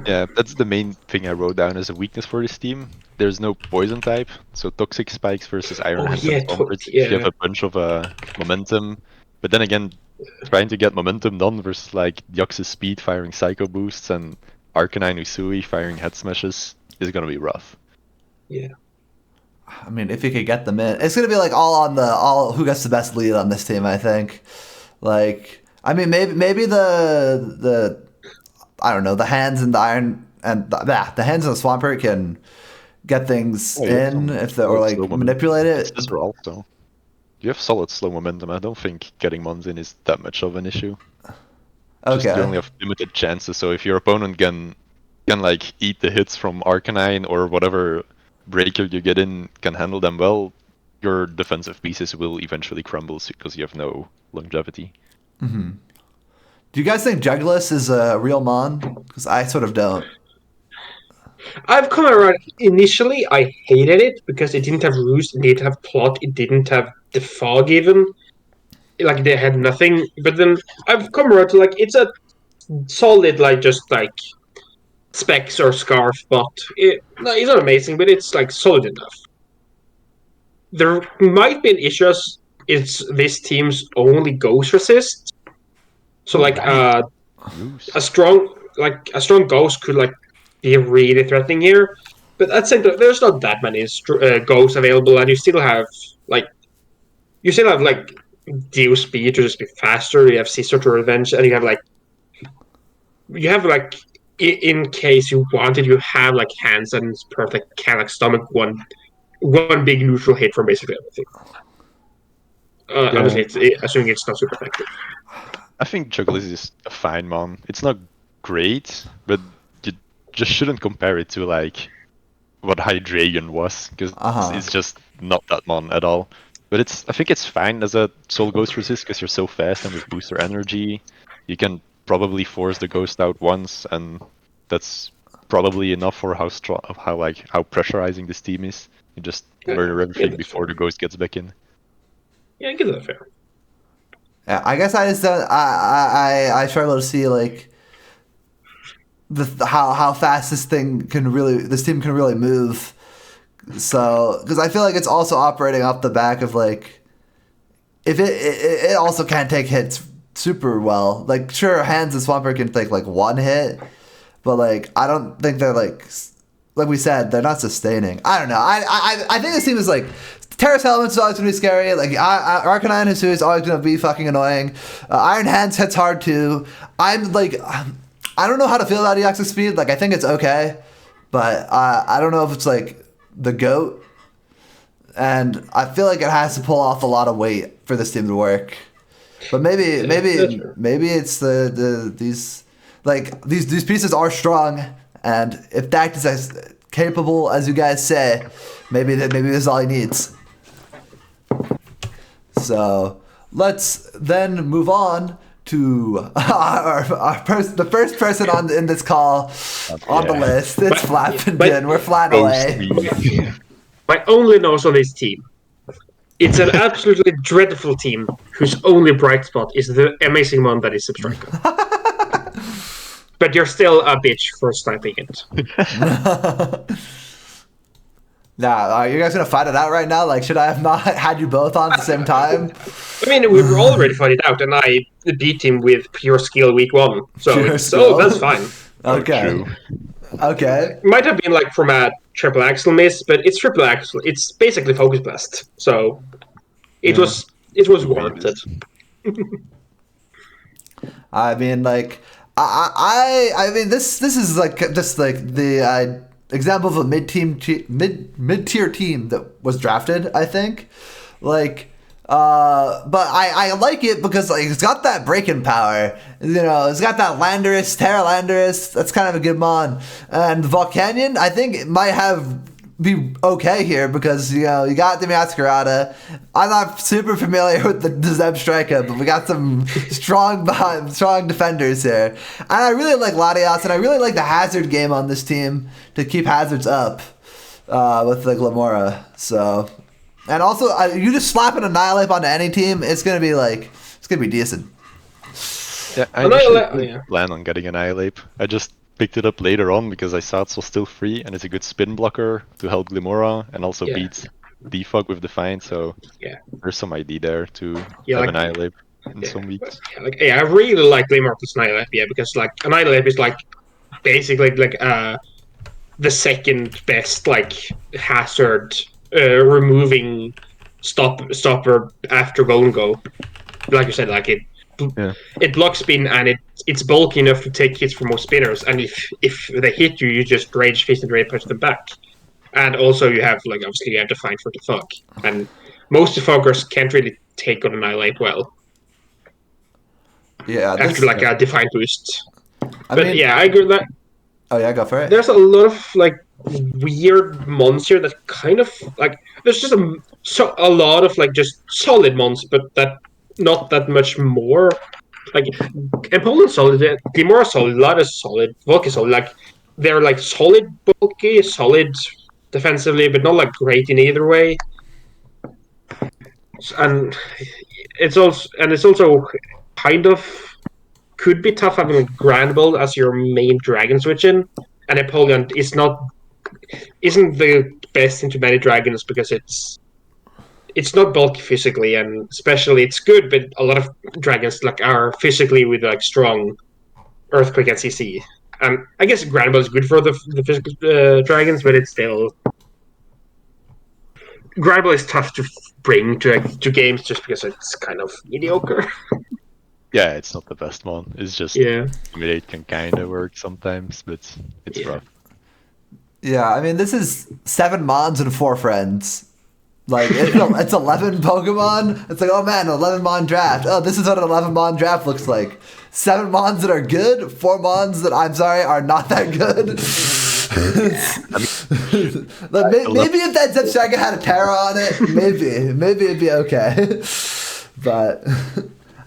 Yeah, that's the main thing I wrote down as a weakness for this team. There's no poison type, so toxic spikes versus Iron Hands and Swampert. yeah. You have a bunch of momentum, but then again, trying to get momentum done versus like Deoxys Speed firing Psycho Boosts and Arcanine Usui firing Head Smashes is gonna be rough. Yeah. I mean, if you could get them in, it's gonna be like all who gets the best lead on this team. I think, like, I mean, maybe the I don't know, the hands and the iron and the hands and the Swampert can get things in if they or like manipulate it. It's also, you have solid slow momentum. I don't think getting mons in is that much of an issue. Okay. Just you only have limited chances, so if your opponent can like eat the hits from Arcanine or whatever breaker you get in can handle them well, your defensive pieces will eventually crumble because you have no longevity. Mm-hmm. Do you guys think Jugless is a real mon? Because I sort of don't. I've come around. Initially, I hated it because it didn't have roost, it didn't have plot, it didn't have the fog even. Like, they had nothing. But then I've come around to, like, it's a solid, like, just, like, specs or scarf bot. It's not amazing, but it's, like, solid enough. There might be an issue as it's this team's only ghost resist. So, like, a strong ghost could, like, be really threatening here. But at the same time, there's not that many ghosts available, and you still have like Dio speed to just be faster. You have Sister to revenge, and you have in case you wanted, you have like hands and perfect can like stomach one big neutral hit from basically everything. Obviously, assuming it's not super effective. I think Juggles is a fine mon. It's not great, but you just shouldn't compare it to like what Hydreigon was, because it's just not that mon at all. But I think it's fine as a Soul Ghost resist because you're so fast, and with booster energy, you can probably force the ghost out once, and that's probably enough for how pressurizing this team is. You just murder everything before the ghost gets back in. Yeah, I give that fair. Yeah, I guess I just don't. I struggle to see like how fast this team can really move. So, because I feel like it's also operating off the back of like, if it also can't take hits super well. Like, sure, hands and Swampert can take like one hit, but like I don't think they're like we said, they're not sustaining. I don't know. I think this team is like. Terrace Elements is always going to be scary. Like, Arcanine Rissoux is always going to be fucking annoying. Iron Hands hits hard too. I'm like, I don't know how to feel about Deoxys Speed. Like, I think it's okay, but I don't know if it's like the GOAT. And I feel like it has to pull off a lot of weight for this team to work. But maybe it's these pieces are strong, and if DackT is as capable as you guys say, maybe this is all he needs. So let's then move on to the first person in this call on the list. It's Flap and Zeb. We're flying away. My only nose on this team. It's an absolutely dreadful team whose only bright spot is the amazing one that is ZebstrikemDown. But you're still a bitch for sniping it. Now, are you guys gonna fight it out right now? Like, should I have not had you both on at the same time? I mean, we were already fighting it out, and I beat him with pure skill week 1. So that's fine. Okay. Okay. It might have been like from a triple axle miss, but it's triple axle. It's basically focus blast. So it was warranted. I mean, like, I mean, this is like just like the example of a mid-tier team that was drafted, I think. Like, but I like it because like it's got that breaking power. You know, it's got that Terra Landorus. That's kind of a good mon. And Volcanion, I think it might have be okay here because you got the Masquerada. I'm not super familiar with the Zebstrika, but we got some strong defenders here. And I really like Latias, and I really like the hazard game on this team to keep hazards up with the Glamora. So, and also you just slap an Annihilate onto any team, it's gonna be decent. Yeah, I initially plan on getting Annihilate. I just picked it up later on because I saw it was still free and it's a good spin blocker to help Glimora and also beats Defog with Defiant, so there's some ID there to have Annihilate in some weeks. I really like Glimora plus Annihilate, because like Annihilate is like basically like the second best like hazard removing stopper after Golden Go. Like you said, like it blocks spin and it's bulky enough to take hits from most spinners, and if they hit you, you just rage fist and rage push them back. And also you have like obviously you have Defiant for Defog, and most Defoggers can't really take on Annihilate well. Yeah, after like a Defiant boost. I agree with that. Oh yeah, go for it. There's a lot of like weird mons here that kind of like there's just a lot of like just solid mons, but that not that much more. Like Empoleon's solid, Glimora solid, Lada's solid, Volk is solid. Like they're like solid bulky, solid defensively, but not like great in either way. And it's also kind of could be tough having a Grand Bull as your main dragon switch in, and Empoleon isn't the best into many dragons because it's not bulky physically, and especially it's good, but a lot of dragons like are physically with like strong Earthquake and CC. I guess Grand Bull is good for the physical dragons, but it's still Grand Bull is tough to bring to games just because it's kind of mediocre. Yeah, it's not the best one. It's just Intimidate can kind of work sometimes, but it's rough. Yeah, I mean this is 7 mons and 4 friends. Like it's 11 Pokemon. It's like, oh man, 11 mon draft. Oh, this is what an 11 mon draft looks like. 7 mons that are good, 4 mons that I'm sorry are not that good. Maybe if that Zebstrika had a Terra on it, maybe it'd be okay. But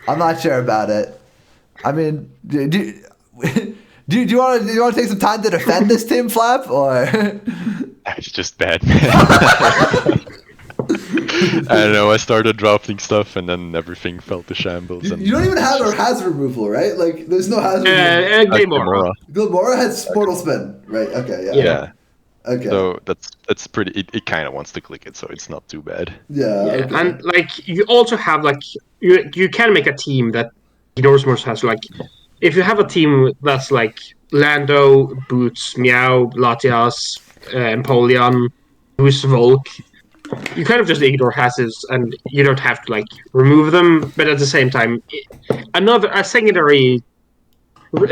I'm not sure about it. I mean, do you want to take some time to defend this team, Flap, or? It's just bad, man. I don't know, I started drafting stuff and then everything fell to shambles. You don't even have a hazard removal, right? Like, there's no hazard removal. Glimora has Mortal Spin, right? Okay, yeah. Okay. So that's pretty, it kind of wants to click it, so it's not too bad. Yeah. Okay. And, like, you also have, like, you can make a team that ignores most has, like, if you have a team that's, like, Lando, Boots, Meow, Latias, Empoleon, Boost, Volk, you kind of just ignore hazards and you don't have to like remove them, but at the same time a secondary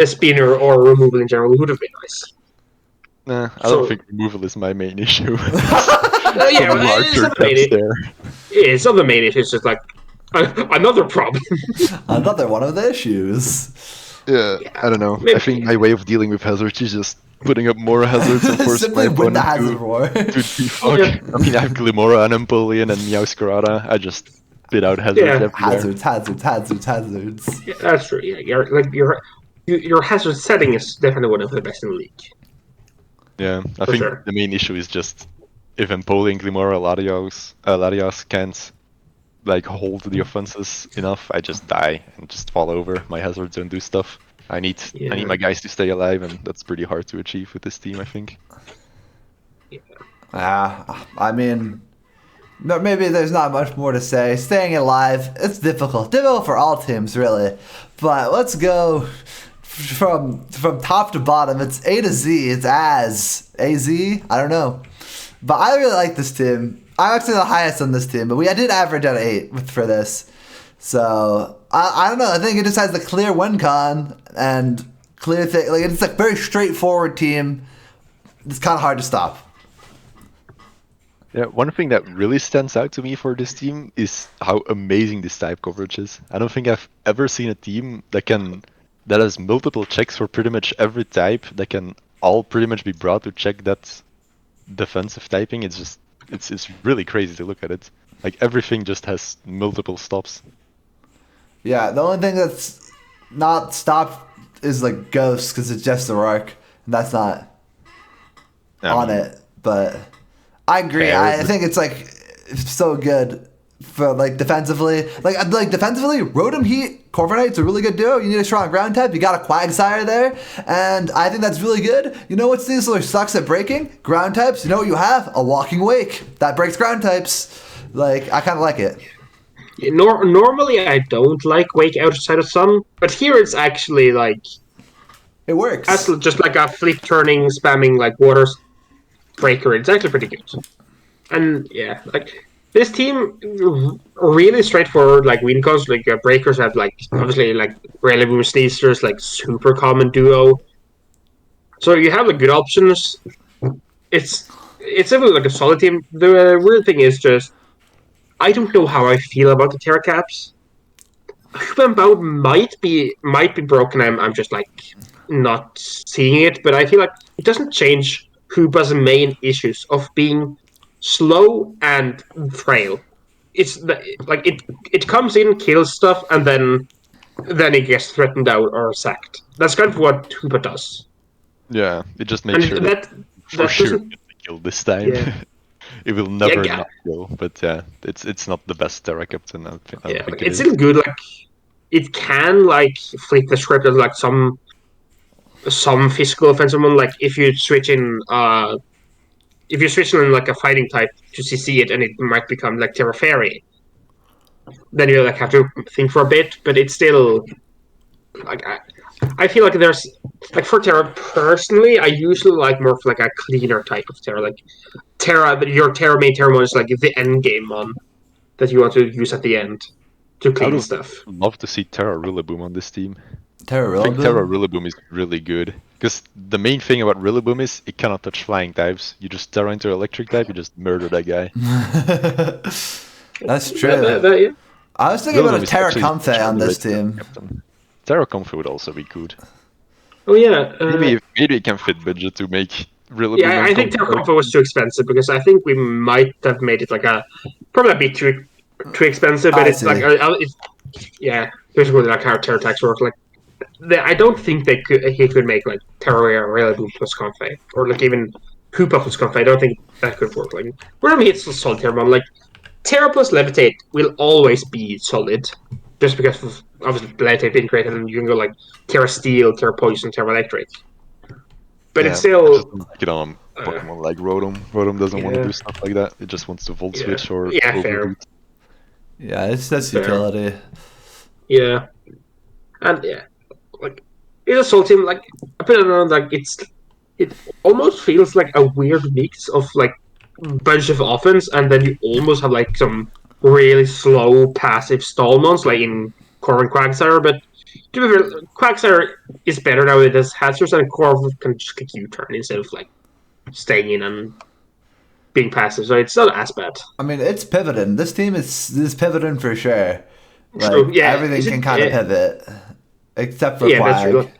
spinner or removal in general would have been nice. Nah, I don't think removal is my main issue. It's not the main issue, it's just like another problem. Another one of the issues. Yeah, I don't know. Maybe. I think my way of dealing with hazards is just putting up more hazards and force my opponent to defog. I mean, I have Glimora and Empoleon and Meowscarada. I just spit out hazards everywhere. Hazards. Yeah, that's true. Yeah, your hazard setting is definitely one of the best in the league. Yeah, I think the main issue is just if Empoleon, Glimora, Latias can't like hold the offenses enough, I just die and just fall over. My hazards don't do stuff. I need my guys to stay alive, and that's pretty hard to achieve with this team, I think. I mean, maybe there's not much more to say. Staying alive, it's difficult for all teams, really. But let's go from top to bottom. It's A to Z. It's AZ. I don't know. But I really like this team. I'm actually the highest on this team, but I did average out of 8 for this. So I don't know. I think it just has the clear win con and clear thing. Like it's a very straightforward team. It's kind of hard to stop. Yeah, one thing that really stands out to me for this team is how amazing this type coverage is. I don't think I've ever seen a team that has multiple checks for pretty much every type that can all pretty much be brought to check that defensive typing, it's really crazy to look at it. Like everything just has multiple stops. Yeah, the only thing that's not stopped is like Ghost because it's just the Arc, and that's not on it. But I agree. Fair, I but- think it's like so good for like defensively. Like defensively, Rotom Heat Corviknight's a really good duo. You need a strong ground type. You got a Quagsire there, and I think that's really good. You know what Sneasler sucks at breaking? Ground types. You know what you have? A Walking Wake that breaks ground types. Like I kind of like it. Normally, I don't like Wake outside of Sun, but here it's actually like It works. as just like a flip turning, spamming like water breaker. It's actually pretty good. And yeah, like this team, really straightforward. Like win cons, like breakers have like obviously like Rillaboom Sneasler's like super common duo. So you have like good options. It's definitely like a solid team. The weird thing is just I don't know how I feel about the Terra Caps. Wombat might be broken. I'm just like not seeing it, but I feel like it doesn't change Hoopa's main issues of being slow and frail. Like it comes in, kills stuff, and then it gets threatened out or sacked. That's kind of what Hoopa does. Yeah, it just makes And sure that for sure doesn't- get the kill this time. Yeah. It will never Yeah. not kill, but yeah, it's not the best Terra Captain. I don't Yeah, think like, it it's is. still good. Like it can like flip the script as like some physical offensive one. Like if you switch in like a fighting type to CC it, and it might become like Terra Fairy. Then you like have to think for a bit, but it's still like I feel like there's like for Terra personally, I usually like more of like a cleaner type of Terra, like Terra. Your Terra main Terra one is like the end game one that you want to use at the end to I clean would stuff. love to see Terra Rillaboom on this team. Terra I think Terra Rillaboom. Rillaboom is really good. Because the main thing about Rillaboom is it cannot touch flying types. You just Terra into electric type, you just murder that guy. That's true. Yeah. I was thinking about Rillaboom a is Terra actually Comfey on this underrated team. captain. Terra Comfey would also be good. Oh yeah. Maybe it can fit budget to make Rillaboom. Yeah, I think Terra Comfort was too expensive because I think we might have made it like probably a bit too expensive. But I it's like see. it's basically like how Terra Tax works. Like I don't think he could make like Terra Rillaboom plus Comfey or like even Hoopa plus Comfey. I don't think that could work. Like where me it's a solid Terra like Terra plus Levitate will always be solid. Just because of obviously Levitate being created, and you can go like Terra Steel, Terra Poison, Terra Electric. But it's I still just don't like it on Pokemon like Rotom. Rotom doesn't want to yeah. do stuff like that. It just wants to Volt Switch or fair. Overboot. Yeah, that's Fair. utility. Yeah, and yeah, like it's a soul team. Like I put it on like it almost feels like a weird mix of like bunch of offense, and then you almost have like some really slow passive stall mons like in Corv and Quagsire. But to be fair, Quagsire is better now. It has Hatsers, and Corv can just kick U-turn instead of like staying in and being passive. So it's not as bad. I mean, it's pivoting. This team is pivoting for sure. Like True, yeah. everything can kind of pivot, except for Yeah, that's Quag. true.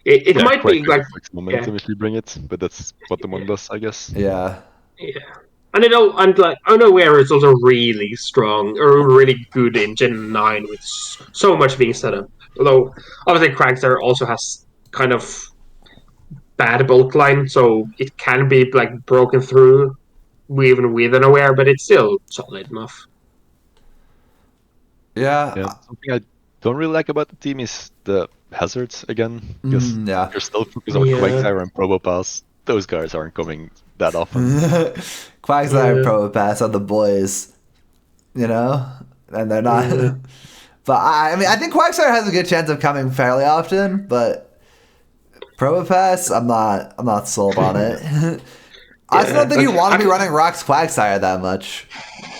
It Yeah, might quite be good like flex momentum if you bring it, but that's what the one does, I guess. Yeah. yeah. And I know where it's also really strong or really good in Gen 9 with so much being set up. Although obviously Quagsire also has kind of bad bulk line, so it can be like broken through even with an aware, but it's still solid enough. Yeah. Yeah, something I don't really like about the team is the hazards again, because Yeah. you're still focused on Yeah. Quagsire and Probopass. Those guys aren't coming that often. Quagsire and Yeah. Probopass are the boys, you know, and they're not. Yeah. But I mean, I think Quagsire has a good chance of coming fairly often, but Probopass, I'm not sold on it. I also don't think you want to be running Rock's Quagsire that much.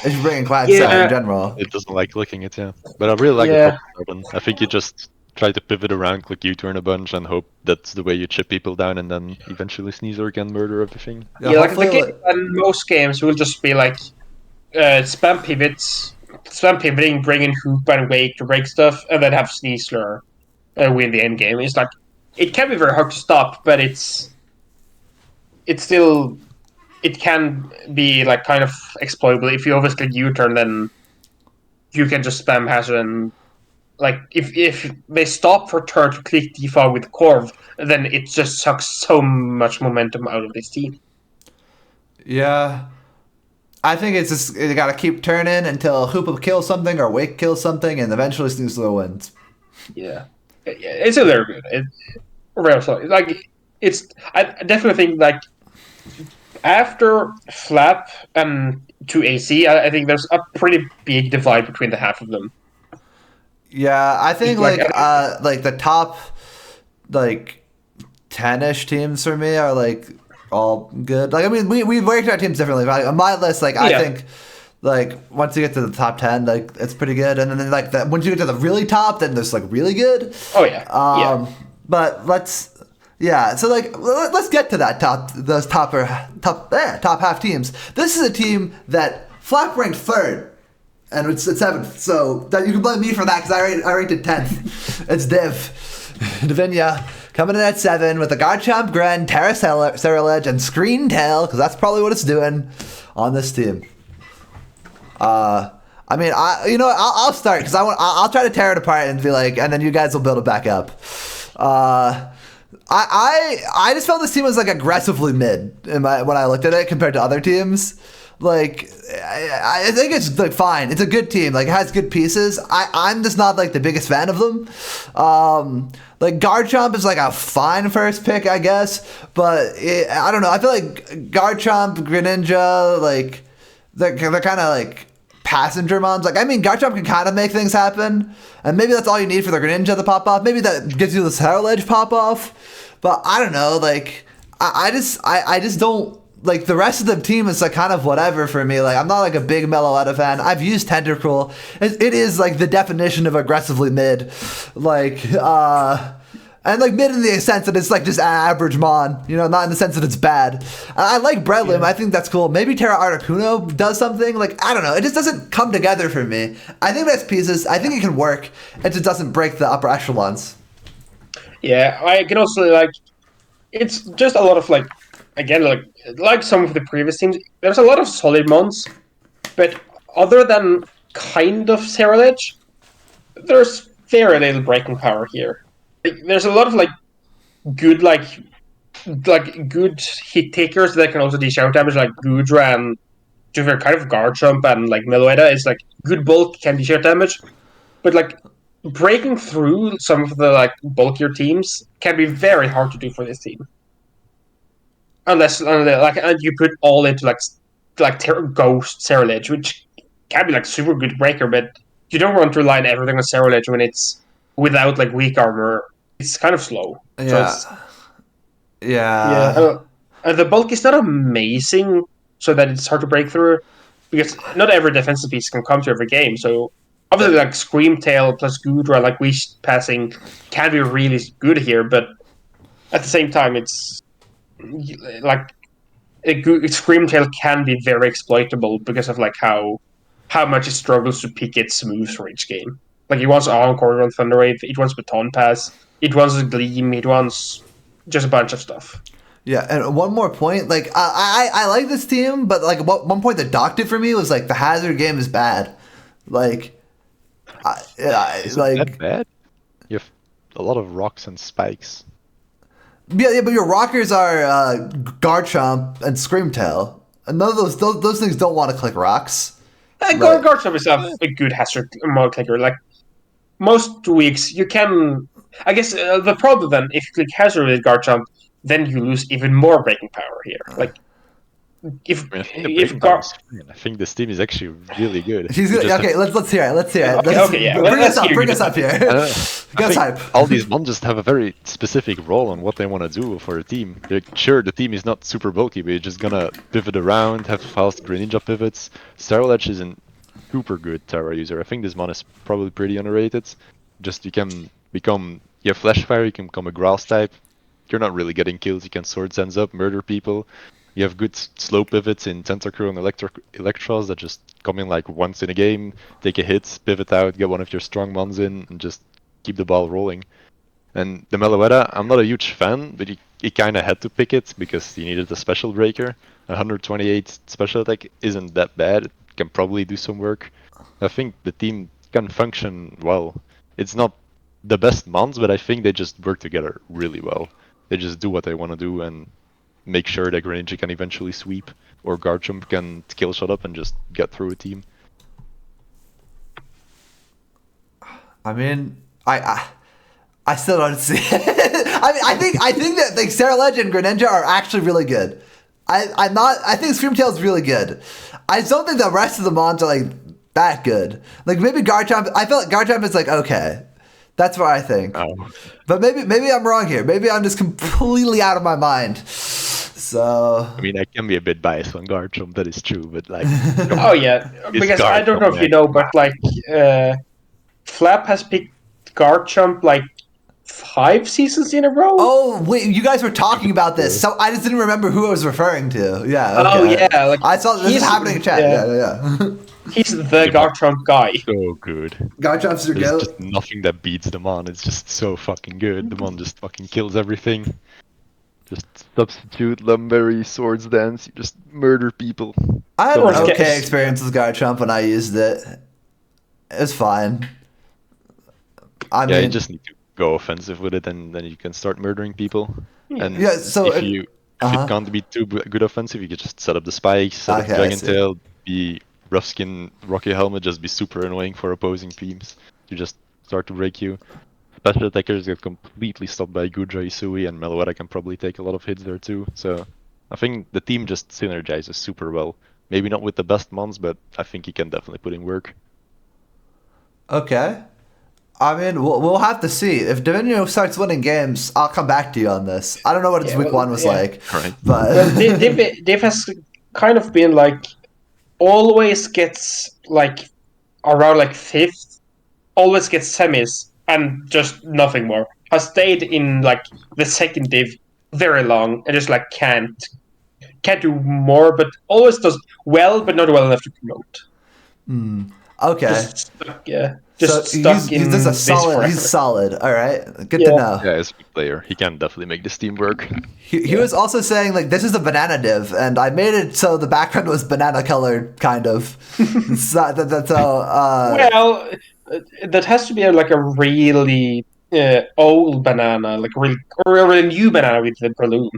If you're bringing Quagsire in general. It doesn't like clicking it, yeah. But I really like the Probopass. I think you just try to pivot around, click U-turn a bunch, and hope that's the way you chip people down, and then eventually Sneasler can murder everything. Yeah, like hopefully- in most games will just be like spam pivoting, bring in Hoop and Wake to break stuff, and then have Sneasler win the end game. It's like it can be very hard to stop, but it's still it can be like kind of exploitable. If you always click U-turn, then you can just spam hazard and like if they stop for turn to click defog with Corv, then it just sucks so much momentum out of this team. Yeah. I think it's just you gotta keep turning until Hoopa kills something or Wake kills something, and eventually Snoozler wins. Yeah, it's a very good. Real solid. Like I definitely think like after Flap and to AC, I think there's a pretty big divide between the half of them. Yeah, I think Like, like the top like 10-ish teams for me are like all good. Like I mean we ranked our teams differently. But on my list, like I think like once you get to the top 10, like it's pretty good, and then like once you get to the really top, then there's like really good. Oh yeah. But so like let's get to that top half teams. This is a team that Flap ranked third, and it's 7th. So that you can blame me for that because I ranked it 10th. It's Diviniya coming in at 7 with a Garchomp, Gren, Terra Ceruledge, and Screen Tail, because that's probably what it's doing on this team. I mean, I'll start because I'll try to tear it apart and be like, and then you guys will build it back up. I just felt this team was like aggressively mid when I looked at it compared to other teams. Like I think it's like fine. It's a good team. Like it has good pieces. I'm just not like the biggest fan of them. Like Garchomp is like a fine first pick, I guess, but I don't know. I feel like Garchomp, Greninja, like they're kind of like passenger moms. Like I mean, Garchomp can kind of make things happen, and maybe that's all you need for the Greninja to pop off. Maybe that gives you the Ceruledge pop off, but I don't know. Like I just don't. Like the rest of the team is like kind of whatever for me. Like I'm not like a big Meloetta fan. I've used Tentacruel. It is like the definition of aggressively mid. Like and like mid in the sense that it's like just average mon, not in the sense that it's bad. I like Breadlim. I think that's cool. Maybe Terra Articuno does something. Like I don't know. It just doesn't come together for me. I think that's pieces. I think it can work. It just doesn't break the upper echelons. Yeah, I can also like. It's just a lot of like. Again, like some of the previous teams, there's a lot of solid mons, but other than kind of Ceruledge, there's very little breaking power here. There's a lot of like good good hit takers that can also dish out damage, like Goodra and Juver, kind of Garchomp and like Meloetta is like good bulk can dish out damage, but like breaking through some of the like bulkier teams can be very hard to do for this team. Unless you put all into like Ghost Ceruledge, which can be like super good breaker, but you don't want to rely on everything on Ceruledge when it's without like weak armor. It's kind of slow. Yeah. Yeah. The bulk is not amazing, so that it's hard to break through because not every defensive piece can come to every game. So obviously, like Scream Tail plus Goodra, like Wish passing, can be really good here, but at the same time, it's like a good Scream Tail can be very exploitable because of like how much it struggles to pick its moves for each game. Like it wants Encore on Thunder Wave, it wants Baton Pass, it wants Gleam, it wants just a bunch of stuff. Yeah, and one more point, like I like this team, but like one point that docked it for me was like the hazard game is bad. Like, Is that bad? You have a lot of rocks and spikes. Yeah, but your rockers are Garchomp and Screamtail, and none of those things don't want to click rocks. Garchomp is a good hazard mod clicker. Like most weeks, you can. I guess the problem then, if you click hazard with Garchomp, then you lose even more breaking power here. Like I think this team is actually really good. He's good. Okay, let's hear it. Let's hear it. Bring us up here. Guess hype. All these mons just have a very specific role on what they want to do for a team. Sure, the team is not super bulky, but you're just gonna pivot around, have fast Greninja pivots. Ceruledge is a super good Terra user. I think this mon is probably pretty underrated. Just you have Flash Fire, you can become a Grass type. You're not really getting kills, you can Sword Sense up, murder people. You have good slow pivots in Tentacruel and Electros that just come in like once in a game, take a hit, pivot out, get one of your strong mons in, and just keep the ball rolling. And the Meloetta, I'm not a huge fan, but he kind of had to pick it because he needed a special breaker. 128 special attack isn't that bad. It can probably do some work. I think the team can function well. It's not the best mons, but I think they just work together really well. They just do what they want to do and make sure that Greninja can eventually sweep, or Garchomp can kill shot up and just get through a team. I mean, I still don't see it. I think that like Sarah Legend and Greninja are actually really good. I think Screamtail's really good. I just don't think the rest of the mons are like that good. Like maybe Garchomp. I feel like Garchomp is like okay. That's what I think. Oh. But maybe I'm wrong here. Maybe I'm just completely out of my mind. So I mean, I can be a bit biased on Garchomp, that is true, but like... Oh yeah, because I don't know if you know, but like Flap has picked Garchomp like 5 seasons in a row. oh wait, you guys were talking about this, so I just didn't remember who I was referring to. Yeah. Okay. Oh yeah, like I saw this is happening in chat. Yeah. he's the Garchomp guy. So good. Garchomp's your There's goat. just nothing that beats the mon. It's just so fucking good. The mon just fucking kills everything. Just substitute Lumberry Swords Dance. You just murder people. I had So an much. okay experience with Garchomp when I used it. It was fine. I Yeah, you mean, just need to go offensive with it, and then you can start murdering people. And Yeah, so if it can't be too good offensive, you can just set up the spikes, set up Okay, I Dragon see. Tail, be rough skin, Rocky Helmet, just be super annoying for opposing teams. You just start to break you. Special attackers get completely stopped by Gudra, Isui, and Meloetta can probably take a lot of hits there too. So I think the team just synergizes super well. Maybe not with the best mons, but I think he can definitely put in work. okay. I mean, we'll have to see. If Diviniya starts winning games, I'll come back to you on this. I don't know what its Yeah, week well, one was yeah. like, Right. but Well, Div has kind of been like always gets like around like 5th, always gets semis and just nothing more. Has stayed in like the 2nd div very long and just like can't do more, but always does well, but not well enough to promote. okay. Just stuck, yeah. Just So stuck in he's just a this solid. forever. He's solid. All right, good Yeah. to know. Yeah, as a good player, he can definitely make this team work. He was also saying like this is a banana div, and I made it so the background was banana colored, kind of. That's how. Well, that has to be like a really old banana, like or a really new banana with the balloon.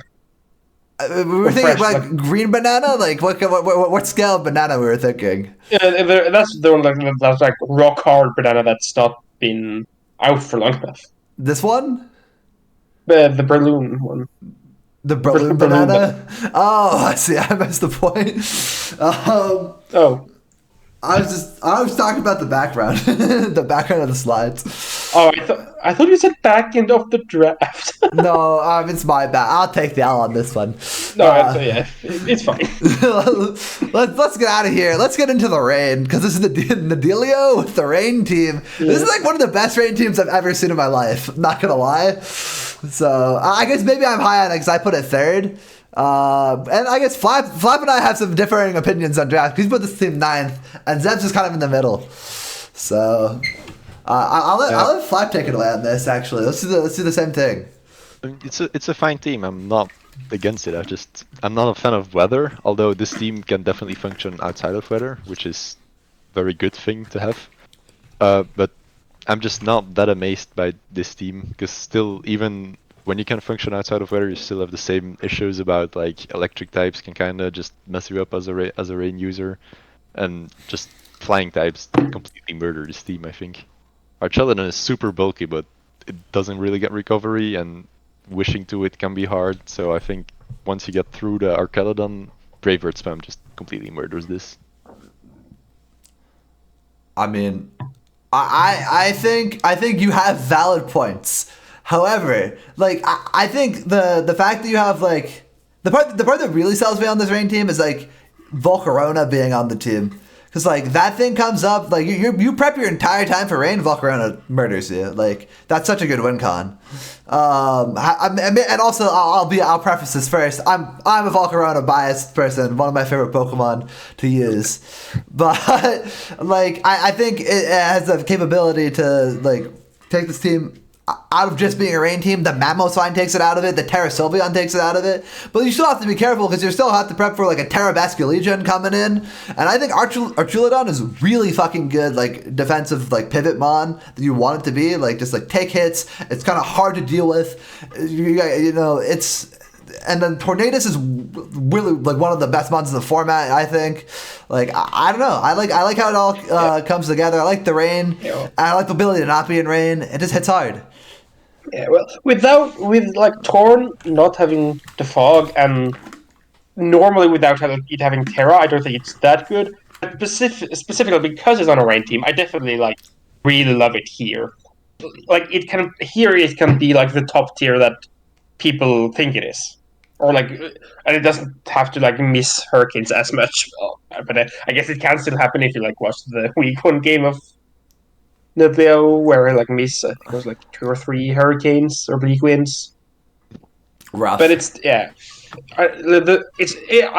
We were thinking fresh, like green banana. Like what scale of banana we were thinking? That's the one that's like rock hard banana that's not been out for long enough. This one. The balloon one. The balloon balloon banana? Oh, I see. I missed the point. Oh, I was talking about the background, the background of the slides. oh, I thought you said back end of the draft. No, it's my bad. I'll take the L on this one. No, yeah, it's fine. Let's get out of here. Let's get into the rain because this is the Nedlio with the rain team. This is like one of the best rain teams I've ever seen in my life. I'm not gonna lie. So I guess maybe I'm high on it because I put it 3rd. And I guess Flap and I have some differing opinions on draft. He's put this team 9th, and Zeb's just kind of in the middle. So I'll let Flap take it away on this. Actually, let's do the same thing. I mean, it's a fine team. I'm not against it. I'm not a fan of weather. Although this team can definitely function outside of weather, which is a very good thing to have. But I'm just not that amazed by this team because still, even when you can function outside of weather, you still have the same issues about like electric types can kind of just mess you up as a rain user, and just flying types completely murder this team. I think Archelon is super bulky, but it doesn't really get recovery, and wishing to it can be hard. So I think once you get through the Archelon, Braveword spam just completely murders this. I mean, I think you have valid points. However, like I think the fact that you have like the part that really sells me on this rain team is like Volcarona being on the team. Because like that thing comes up, like you prep your entire time for rain, Volcarona murders you. Like that's such a good win con. And also I'll preface this first. I'm a Volcarona biased person, one of my favorite Pokemon to use, but like I think it has the capability to like take this team out of just being a rain team. The Mamoswine takes it out of it. The Terra Sylveon takes it out of it. But you still have to be careful because you still have to prep for like a Terra Basculegion coming in. And I think Archulodon is really fucking good, like defensive, like pivot mon that you want it to be. Like just like take hits. It's kind of hard to deal with. You know, it's. And then Tornadus is really like one of the best mons in the format, I think. Like I don't know, I like how it all comes together. I like the rain. Yeah. I like the ability to not be in rain. It just hits hard. Yeah, well, with like Torn not having the fog and normally without it having Terra, I don't think it's that good. But specifically because it's on a rain team, I definitely like really love it here. Like it can be like the top tier that people think it is, or like, and it doesn't have to like miss Hurricanes as much. But I guess it can still happen if you like watch the week 1 game of Nedlio where I like miss, I think it was like 2 or 3 Hurricanes or bleak wins. Rough. But it's I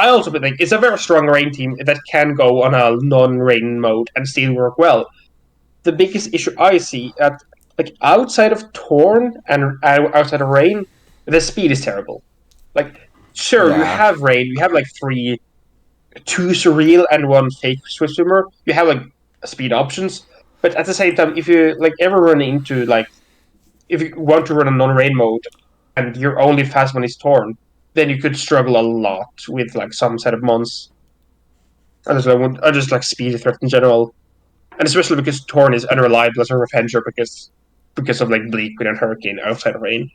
also think it's a very strong rain team that can go on a non-rain mode and still work well. The biggest issue I see at like outside of Torn and outside of rain, the speed is terrible. Like sure, you have rain, you have like 2 surreal and 1 fake Swift Swimmer. You have like speed options. But at the same time, if you like ever run into like, if you want to run a non-rain mode and your only fast one is Torn, then you could struggle a lot with like some set of mons. I just like speed threat in general, and especially because Torn is unreliable as a Revenger because of like Bleak and Hurricane outside of rain.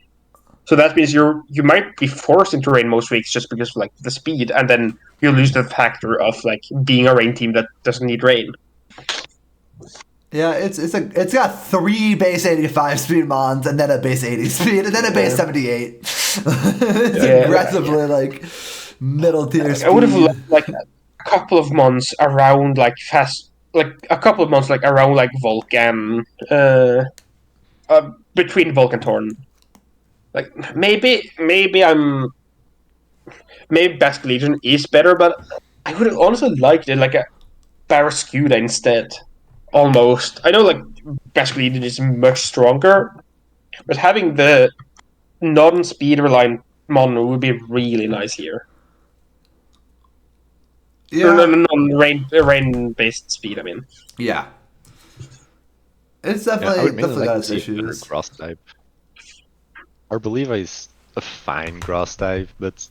So that means you might be forced into rain most weeks just because of like the speed, and then you lose the factor of like being a rain team that doesn't need rain. Yeah, it's got 3 base 85 speed mons and then a base 80 speed and then a base 78. It's aggressively like middle tier speed. I would have loved like a couple of months around like fast, like a couple of months like around like Vulcan, between Vulcan Torn. Like maybe Basque Legion is better, but I would have also liked it like a Barraskewda instead. Almost. I know like Basque Legion is much stronger, but having the non-speed reliant mon would be really nice here. Yeah. Non-rain based speed, I mean. Yeah. It's definitely got its issues. Grass type. Arboliva is a fine grass type, but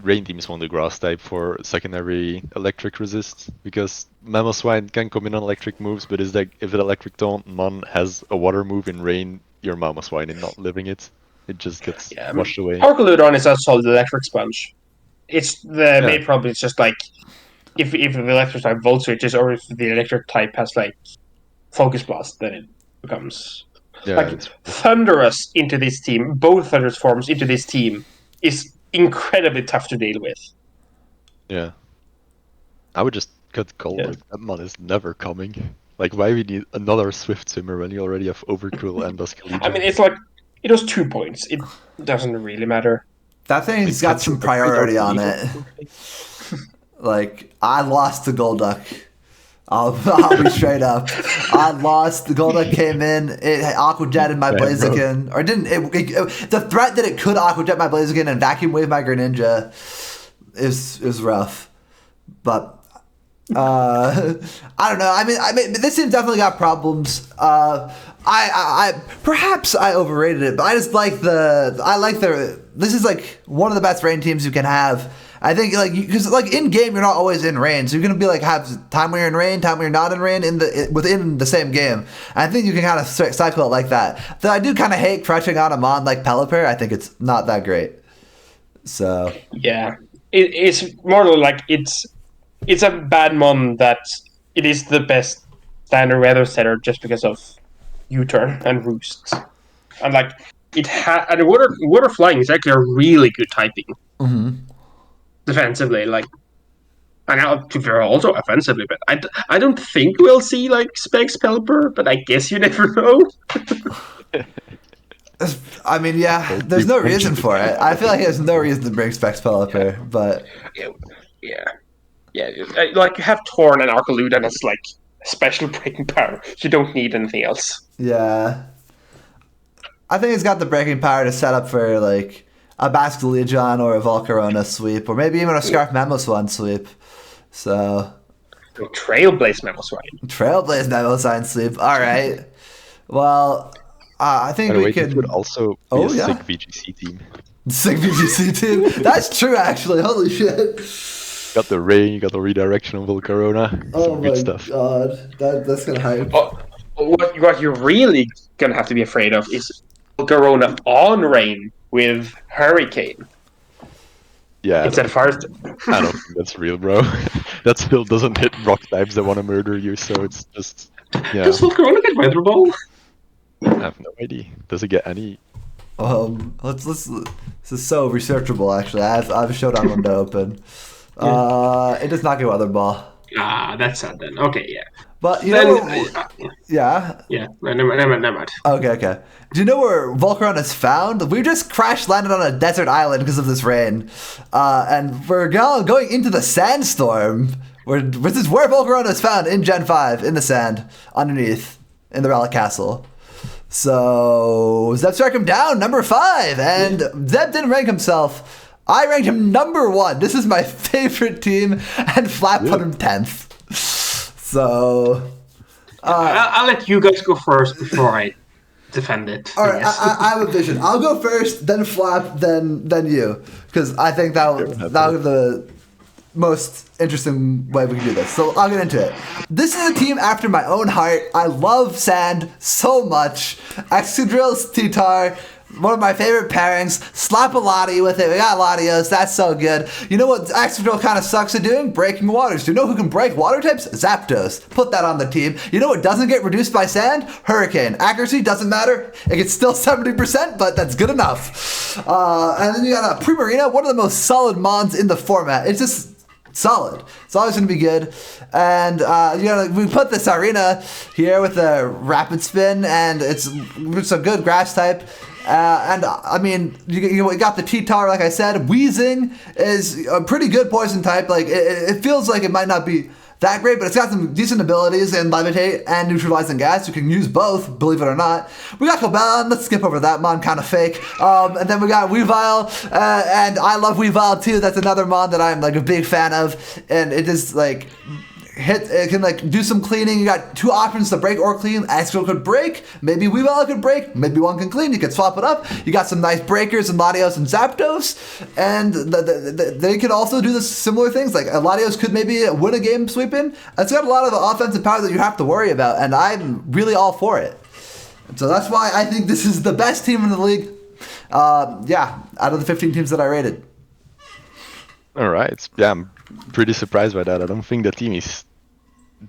Rain Team is only grass type for secondary electric resist, because Mamoswine can come in on electric moves, but is like if an electric mon has a water move in rain, your Mamoswine is not living it. It just gets washed away. Archaludon is a solid electric sponge. It's the main problem is just like if the electric type volt switches, or if the electric type has like focus blast, then it becomes like Thunderous into this team. Both Thunderous forms into this team is incredibly tough to deal with. Yeah, I would just cut Gold. Like, that mon is never coming. Like, why we need another Swift Swimmer when you already have Overcruel and Basculegion? I mean, it's like it was 2 points. It doesn't really matter. That thing's got some priority on it. Like, I lost to Golduck. I'll be straight up. I lost. The Golduck came in. It Aqua Jetted my Blaziken. Or didn't. The threat that it could Aqua Jet my Blaziken and Vacuum Wave my Greninja is rough. But I don't know. I mean, this team definitely got problems. I perhaps I overrated it, but I just like this is like one of the best rain teams you can have. I think like because like in game you're not always in rain, so you're gonna be like have time where you're in rain, time where you're not in rain within the same game. And I think you can kind of cycle it like that. Though I do kind of hate crushing on a mon like Pelipper. I think it's not that great. So yeah, it's more like it's a bad mon that it is the best standard weather setter just because of U-turn and roosts, and like and water flying is actually a really good typing. Mm-hmm. Defensively, like, and also offensively, but I don't think we'll see like Specs Pelipper, but I guess you never know. I mean, yeah, there's no reason for it. I feel like there's no reason to bring Specs Pelipper, but yeah, like you have Torn and Archaludon as like special breaking power. You don't need anything else. Yeah. I think he's got the breaking power to set up for like a Basque Legion or a Volcarona sweep, or maybe even a Scarf Memo Swan sweep. So Trailblaze Mamoswine. Trailblaze Memo Swan sweep. All right. Well, I think By the we way, can. this would also be Oh, a yeah. sick VGC team. Sick VGC team. That's true, actually. Holy shit. Got the rain, you got the redirection on Volcarona. Oh Some my good stuff. god, that's gonna hype. Oh, what you're really gonna have to be afraid of is Corona on rain with Hurricane Yeah, instead of First. I don't think that's real, bro. That still doesn't hit rock types that want to murder you, so it's just yeah. Does Volcarona get Weather Ball? I have no idea. Does it get any? Let's. This is so researchable. Actually, I have a Showdown window open. It does not get Weather Ball. Ah, that's sad then. Okay, yeah. But you Then, know, yeah. yeah, never mind. Okay. Do you know where Volcaron is found? We just crash landed on a desert island because of this rain, and we're going into the sandstorm. This is where Volcaron is found in Gen 5 in the sand underneath in the Relic Castle. So ZebstrikemDown number 5, and Zeb didn't rank himself. I ranked him number 1. This is my favorite team, and Flap put him 10th. So, I'll let you guys go first before I defend it. all right, I have a vision. I'll go first, then Flap, then you, because I think that'll be the most interesting way we can do this. So I'll get into it. This is a team after my own heart. I love sand so much. Excadrill's T-Tar, one of my favorite pairings. Slap a Lottie with it. We got Latios. That's so good. You know what Excadrill kind of sucks at doing? Breaking waters. Do you know who can break water types? Zapdos. Put that on the team. You know what doesn't get reduced by sand? Hurricane. Accuracy doesn't matter. It gets still 70%, but that's good enough. And then you got a Primarina, one of the most solid mons in the format. It's just solid. It's always going to be good. And we put this arena here with a rapid spin, and it's a good grass type. And I mean, you got the T-Tar, like I said. Wheezing is a pretty good poison type. Like it feels like it might not be that great, but it's got some decent abilities in Levitate and Neutralizing Gas. You can use both, believe it or not. We got Cobellon. Let's skip over that mon, kind of fake. And then we got Weavile, and I love Weavile too. That's another mon that I'm like a big fan of, and it is like it can like do some cleaning. You got 2 options to break or clean. Excadrill could break, maybe Weavile could break, maybe one can clean. You could swap it up. You got some nice breakers in Latios and Zapdos, and they could also do the similar things. Like Latios could maybe win a game sweeping. It's got a lot of offensive power that you have to worry about, and I'm really all for it. So that's why I think this is the best team in the league. Out of the 15 teams that I rated. All right. Yeah, I'm pretty surprised by that. I don't think the team is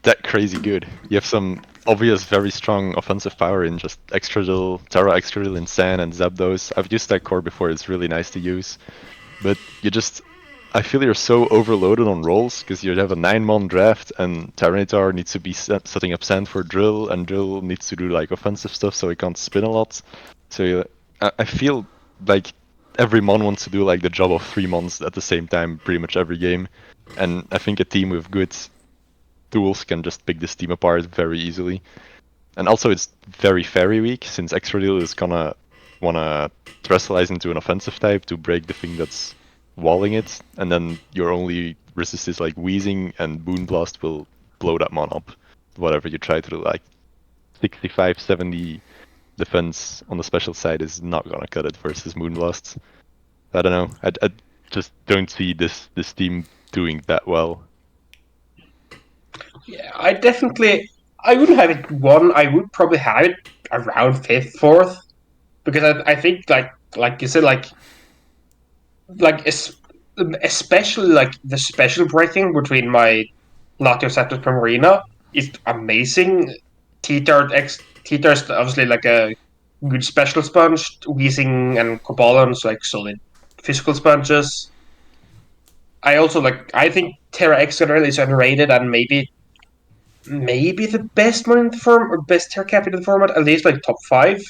that crazy good. You have some obvious, very strong offensive power in just Excadrill, Terra Excadrill in Sand and Zapdos. I've used that core before. It's really nice to use. But I feel you're so overloaded on rolls because you have a 9-mon draft and Tyranitar needs to be setting up Sand for Drill, and Drill needs to do like offensive stuff so he can't spin a lot. So I feel like every mon wants to do like the job of 3 mons at the same time pretty much every game. And I think a team with good tools can just pick this team apart very easily. And also it's very fairy weak, since Excadrill is gonna wanna Terrestrialize into an offensive type to break the thing that's walling it, and then your only resist is like Wheezing, and Moonblast will blow that mon up. Whatever you try to do, like 65, 70 defense on the special side is not gonna cut it versus Moonblast. I don't know. I just don't see this team doing that well. Yeah, I wouldn't have it 1. I would probably have it around 5th, 4th, because I think like you said, especially like the special breaking between my Latios Zapdos Primarina is amazing. T-Tar's obviously like a good special sponge. Wheezing and Cobellon's like solid physical sponges. I think Terra Excadrill is underrated, and maybe the best one in the form, or best Terra Cap in the format, at least like top 5.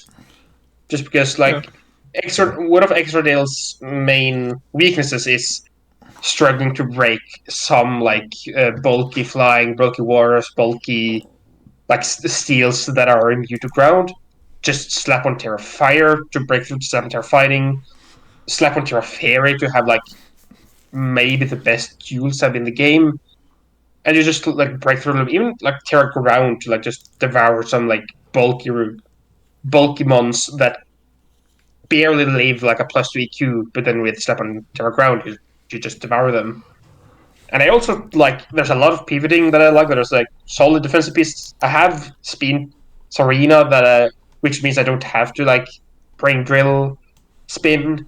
Just because one of Excadrill's main weaknesses is struggling to break some bulky flying, bulky waters, bulky steals that are immune to ground. just slap on Terra Fire to break through to slap on Terra Fighting, slap on Terra Fairy to have like maybe the best dual stab in the game, and you just like break through them, even like Terra Ground to like just devour some like bulky mons that barely leave like a +2 EQ, but then with slap on Terra Ground, you just devour them. And I also like there's a lot of pivoting that I like. There's like solid defensive pieces. I have Spin Serena that which means I don't have to like brain drill spin.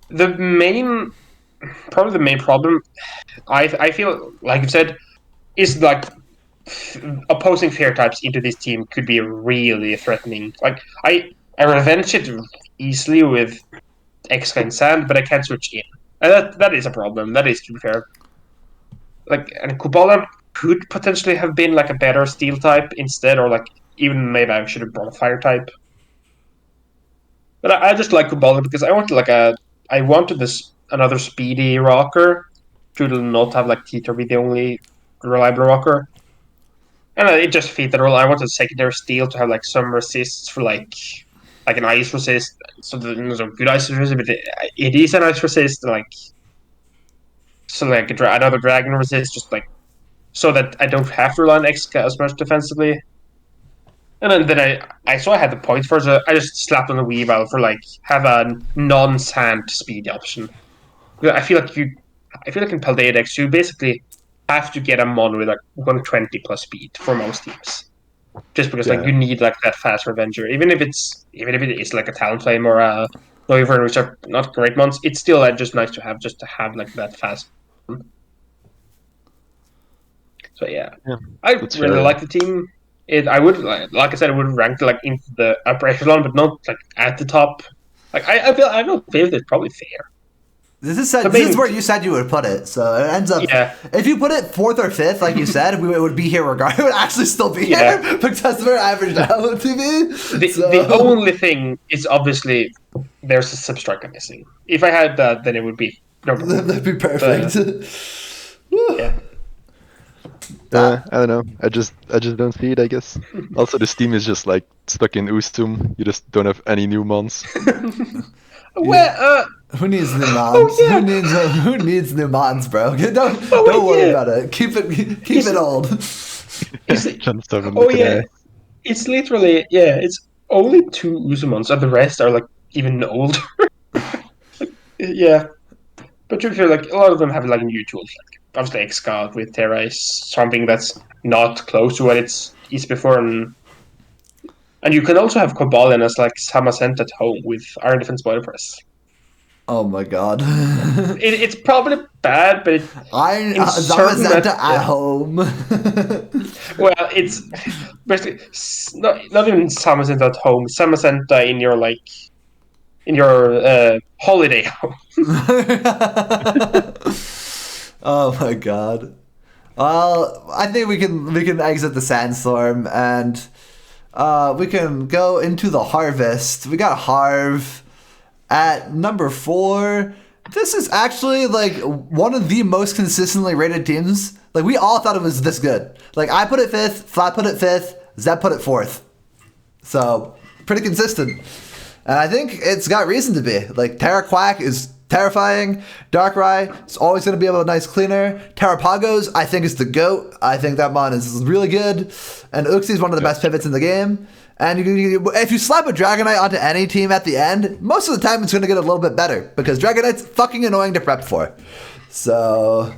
Probably the main problem I feel like you said is like opposing fair types into this team could be really threatening. Like I revenge it easily with X-Gang Sand, but I can't switch in. And that is a problem. That is, to be fair. Like, and Kubala could potentially have been like a better steel type instead, or like even maybe I should have brought a fire type. But I just like Kubala because I wanted this another speedy rocker to not have like Tito be the only reliable rocker. And it just fit the role. I wanted secondary steel to have like some resists for like an ice resist, so there's a good ice resist, but it is an ice resist, like so like another dragon resist, just like so that I don't have to rely on X as much defensively. And then I saw I had the points for it, so I just slapped on the Weavile for like have a non-sand speed option. I feel like in Paldea decks you basically have to get a mon with like 120 plus speed for most teams. Just because like you need like that fast revenger, even if it is like a Talonflame or a Noivern, which are not great mons, it's still just nice to have like that fast. So yeah. I really like the team. I would like I said, I would rank it like into the upper echelon, but not like at the top. Like I don't feel it's probably fair. This is where you said you would put it, so it ends up. Yeah. If you put it 4th or 5th, like you said, we would be here regardless. It would actually still be here because of our average download TV. The only thing is obviously there's a Zebstrike missing. If I had that, then it would be no problem. That'd be perfect. Yeah. I don't know. I just don't see it, I guess. Also, this team is just like stuck in Oostum. You just don't have any new mons. Well, who needs new mons? Who needs new mons, bro? Don't worry about it. Keep it old. It's literally it's only 2 Uzumons, and the rest are like even older. Yeah, but you feel like a lot of them have like new tools. Like obviously X-Scout with Terra is something that's not close to what it is before, and you can also have Cobalion as like Samacent at home with Iron Defense Body Press. Oh my god. It's probably bad, but Samacenta at home. Well, it's basically not even Samacenta at home. Samacenta in your holiday home. Oh my god. Well, I think we can exit the Sandstorm and we can go into the Harvest. We got Harv at number 4. This is actually like one of the most consistently rated teams. Like we all thought it was this good. Like I put it 5th, Flap put it 5th, Zeb put it 4th. So pretty consistent. And I think it's got reason to be. Like Terra Quack is terrifying. Darkrai is always going to be a nice cleaner. Terrapagos, I think, is the GOAT. I think that mon is really good. And Uxie is one of the best pivots in the game. And if you slap a Dragonite onto any team at the end, most of the time it's going to get a little bit better because Dragonite's fucking annoying to prep for. So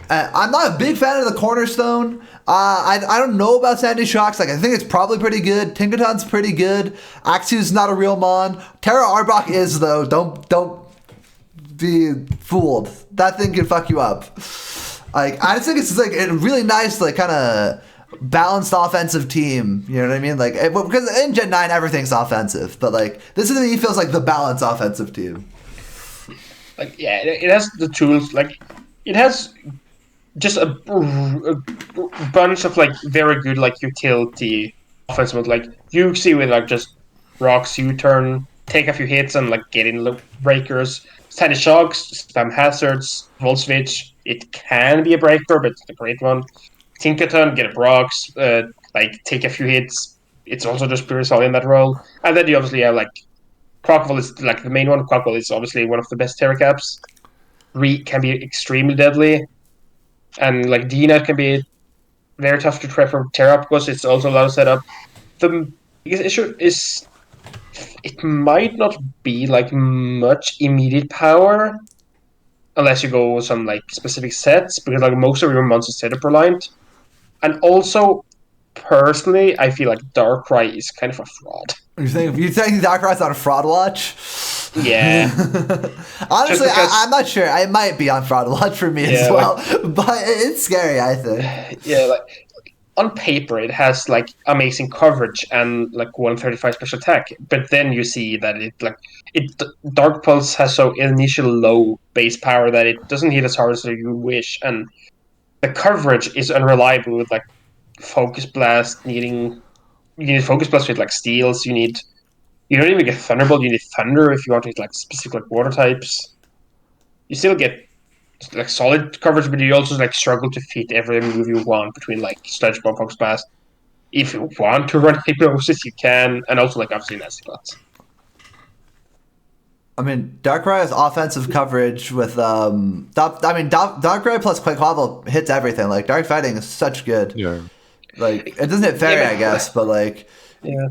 I'm not a big fan of the Cornerstone. I don't know about Sandy Shocks. Like I think it's probably pretty good. Tinkaton's pretty good. Axew's not a real mon. Terra Arbok is though. Don't be fooled. That thing can fuck you up. Like I just think it's like a really nice like kind of balanced offensive team. You know what I mean? Like because in Gen 9 everything's offensive, but like this to me feels like the balanced offensive team. Like it has the tools. Like it has just a bunch of like very good like utility offense mode. Like you see with like just rocks, U-turn, take a few hits and like get in loop breakers. Sandy Shocks, spam hazards, Volt Switch. It can be a breaker, but it's a great one. Tinkaton, get a rocks, like take a few hits, it's also just pure solid in that role. And then you obviously have like Crocodile is like the main one. Crocodile is obviously one of the best Terra caps. Can be extremely deadly, and like D-Net can be very tough to try for Terra because it's also a lot of setup. The biggest issue is it might not be like much immediate power unless you go with some like specific sets because like most of your monsters setup reliant. And also, personally, I feel like Darkrai is kind of a fraud. You think Darkrai's on a fraud watch? Yeah. Honestly, because, I'm not sure. I might be on fraud watch for me as well, but it's scary. I think. Yeah, like on paper, it has like amazing coverage and like 135 special attack, but then you see that Dark Pulse has so initial low base power that it doesn't hit as hard as you wish, and the coverage is unreliable with like Focus Blast you need Focus Blast with like steals. You don't even get Thunderbolt. You need Thunder if you want to hit like specific like water types. You still get like solid coverage, but you also like struggle to fit every move you want between like Sludge Bomb, Focus Blast. If you want to run Hypnosis, you can, and also like obviously Nasty Bots. I mean, Darkrai has offensive coverage with Darkrai plus Quaquaval hits everything. Like Dark Fighting is such good. Yeah. Like it doesn't hit Fairy, I guess, but like Yeah.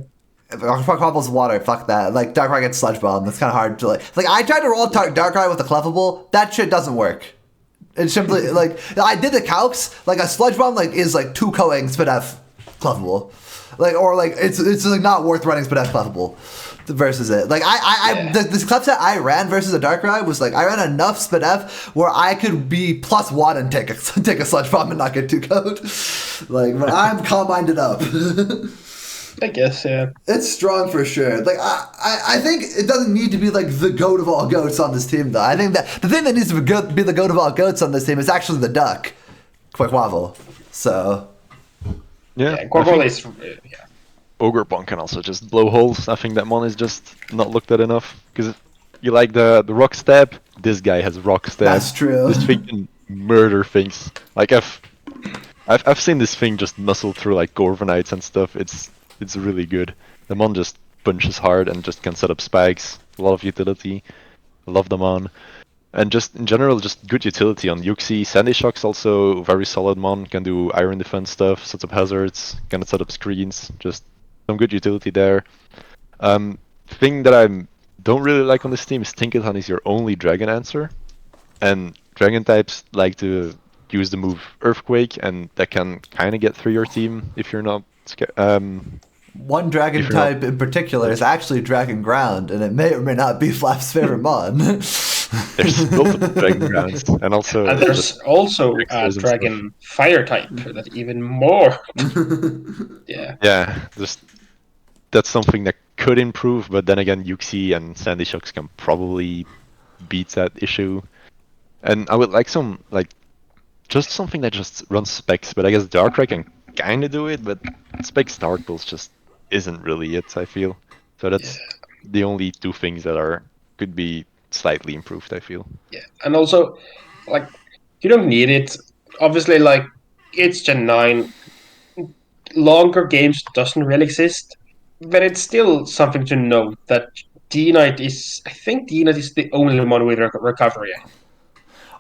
Quaquaval's water. Fuck that. Like Darkrai gets Sludge Bomb. That's kind of hard to like. Like I tried to roll Darkrai with a Clefable. That shit doesn't work. It's simply like I did the calcs. Like a Sludge Bomb like is like 2 Coing Spidef Clefable. Like or like it's like not worth running Spidef Clefable versus it. Like this Clef set I ran versus a Darkrai was like I ran enough Spidef where I could be +1 and take a Sludge Bomb and not get 2 code. Like when I'm calm-minded up. I guess, yeah. It's strong for sure. Like I think it doesn't need to be like the goat of all goats on this team though. I think that the thing that needs to be the goat of all goats on this team is actually the duck, Quaquaval. So Yeah. Quaquaval is Ogre can also just blow holes. I think that mon is just not looked at enough because you like the rock stab. This guy has rock stab. That's true. This thing can murder things. Like I've seen this thing just muscle through like Gorvanites and stuff. It's really good. The mon just punches hard and just can set up spikes. A lot of utility. I love the mon. And just in general, just good utility on Yuxi. Sandy Shock's also very solid mon. Can do iron defense stuff, sets up hazards, can set up screens. Just some good utility there. Thing that I don't really like on this team is Tinkaton is your only dragon answer. And dragon types like to use the move Earthquake, and that can kind of get through your team if you're not scared. One dragon type in particular is actually Dragon Ground, and it may or may not be Flap's favorite mon. There's multiple Dragon Grounds, and there's also a Dragon Fire type that even more. Yeah. Yeah, that's something that could improve, but then again, Yuxi and Sandy Shocks can probably beat that issue. And I would like just something that just runs specs, but I guess Darkrai can kind of do it, but spec Stark Pulse just isn't really it, I feel. So that's the only 2 things that could be slightly improved, I feel. Yeah, and also, like, you don't need it. Obviously, like, it's Gen 9. Longer games doesn't really exist, but it's still something to note that D-Knight is the only one with recovery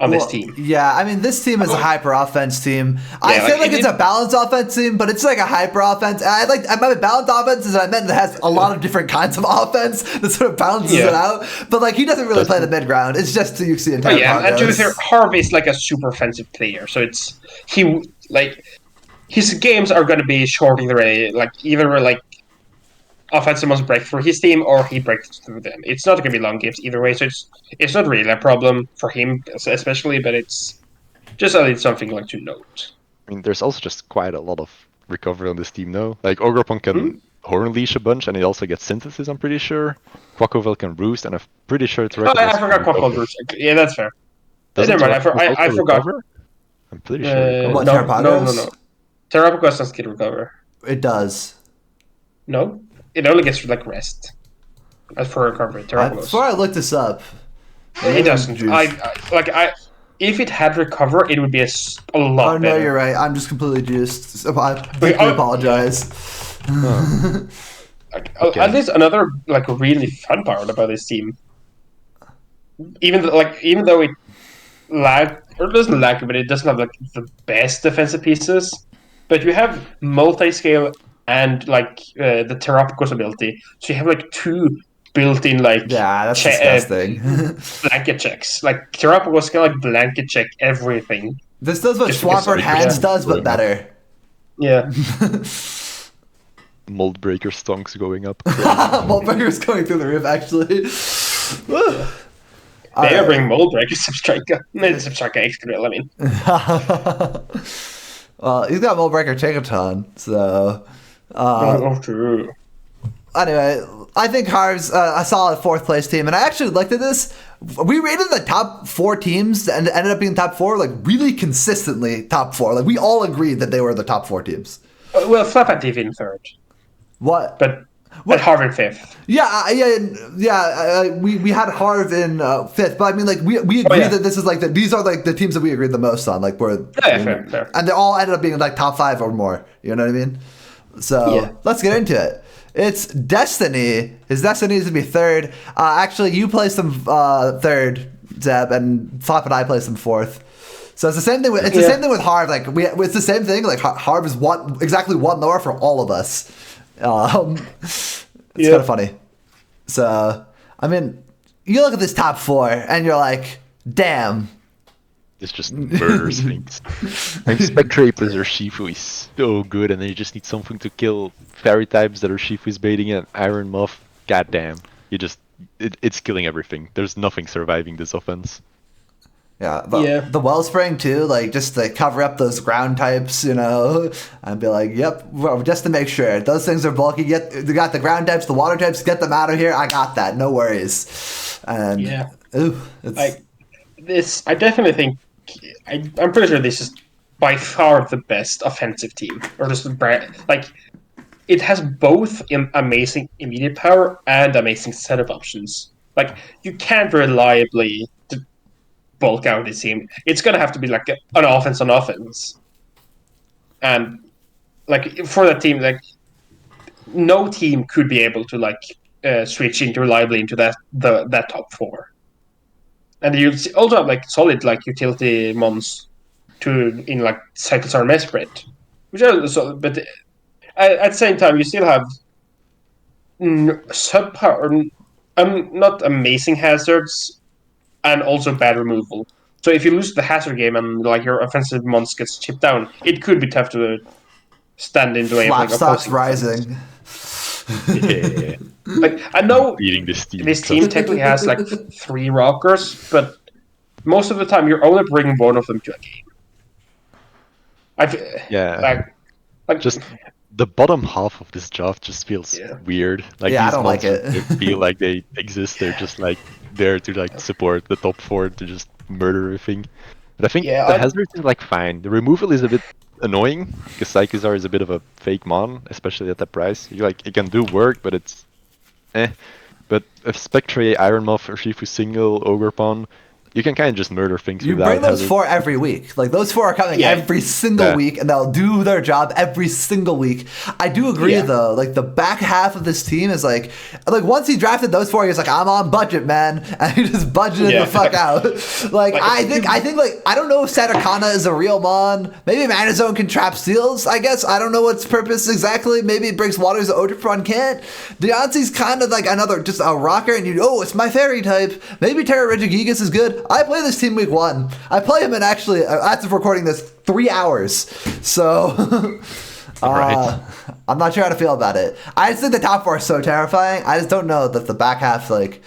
on this team. Yeah, I mean, this team is a hyper offense team. I feel like it's a balanced offense team, but it's like a hyper offense. I meant balanced offense is I meant that has a lot of different kinds of offense that sort of balances it out. But like he doesn't really play the mid ground. It's just to Yuxi and and to be fair, Harv is like a super offensive player, so his games are going to be short either way. Like either like offensive must break through his team or he breaks through them. It's not going to be long games either way, so it's not really a problem for him especially, but it's just something like to note. I mean, there's also just quite a lot of recovery on this team now. Like Ogropon can Horn Leash a bunch, and he also gets Synthesis, I'm pretty sure. Quaquaval can Roost, and I'm pretty sure it's I forgot Quaquaval Roost. Yeah, that's fair. Never mind, I forgot. I'm pretty sure. No. Terrapagus doesn't get recover. It does. No? It only gets like rest. As for recovery, before I looked this up, it doesn't. If it had recover, it would be a lot better. Oh no, you're right. I'm just completely juiced. I completely apologize. Like, Okay. at least another like really fun part about this team, even though it doesn't lack, but it doesn't have like the best defensive pieces. But you have multi-scale and like the Terrapagos ability, so you have like two built-in like Yeah, that's disgusting. blanket checks. Like Terrapagos can like blanket check everything. This does what Just because Swampert of- Hands yeah. does, but better. Yeah. Mold breaker stonks going up. Moldbreaker's going through the roof, actually. Woo. They Alright. bring mold breaker Zebstrika. No, Zebstrika Excadrill, I mean. Well, he's got Moldbreaker Tankaton, so. True. Anyway, I think Harv's a solid fourth place team, and I actually looked at this. We rated the top 4 teams and ended up being top 4, like really consistently top 4. Like we all agreed that they were the top 4 teams. Well, Flap and Zeb in third, What? but Harv in fifth. We had Harv in 5th, but I mean, like we agreed that this is like these are like the teams that we agreed the most on, like we're Fair. and they all ended up being like top 5 or more. You know what I mean? So let's get into it. It's Destiny. His Destiny is to be 3rd. Actually, you placed him 3rd, Zeb, and Flop and I placed him 4th. So it's the same thing. The same thing with Harv. Like it's the same thing. Like Harv is exactly one lower for all of us. It's kind of funny. So I mean, you look at this top 4 and you're like, damn. It's just murders things. And Spectrape as Urshifu is so good, and then you just need something to kill fairy types that Urshifu is baiting, and Iron Muff, goddamn. It's killing everything. There's nothing surviving this offense. Yeah, the Wellspring too, like just to cover up those ground types, you know, and be like, yep, well, just to make sure those things are bulky. You got the ground types, the water types, get them out of here. I got that, no worries. And this, I definitely think, I'm pretty sure this is by far the best offensive team, or just like it has both amazing immediate power and amazing setup options. Like you can't reliably bulk out this team. It's gonna have to be like an offense on offense, and like for that team, like no team could be able to like switch into reliably into that top 4. And you also have like solid like utility mons in like Cyclosar Mesprit, which are but at the same time you still have subpar, not amazing hazards, and also bad removal. So if you lose the hazard game and like your offensive mons gets chipped down, it could be tough to stand in the way of like stops opposing rising. Yeah. Like I know Beating this team. this team technically has like 3 rockers, but most of the time you're only bringing one of them to a game. Like just the bottom half of this draft just feels weird. Like I these don't like monsters, it. they feel like they exist. They're just like there to like support the top 4 to just murder everything. But I think the hazards is like fine. The removal is a bit annoying because Cyclosar is a bit of a fake mon, especially at that price. You like it can do work, but it's But if Spectre, Iron Muff, Urshifu single, Ogre Pawn, you can kind of just murder things You without bring those hazard. 4 every week. Like those 4 are coming every single week, and they'll do their job every single week. I do agree though. Like the back half of this team is like once he drafted those 4, he's like, I'm on budget, man, and he just budgeted the fuck out. Like I think like I don't know if Satakana is a real mon. Maybe Mana Zone can trap steals. I guess I don't know what's purpose exactly. Maybe it breaks waters that Odrifron can't. Deontay's kind of like another just a rocker, and it's my fairy type. Maybe Terra Regigigas is good. I play this team week 1. I play him in actually, as of recording this, 3 hours. So, I'm not sure how to feel about it. I just think the top 4 is so terrifying. I just don't know that the back half, like,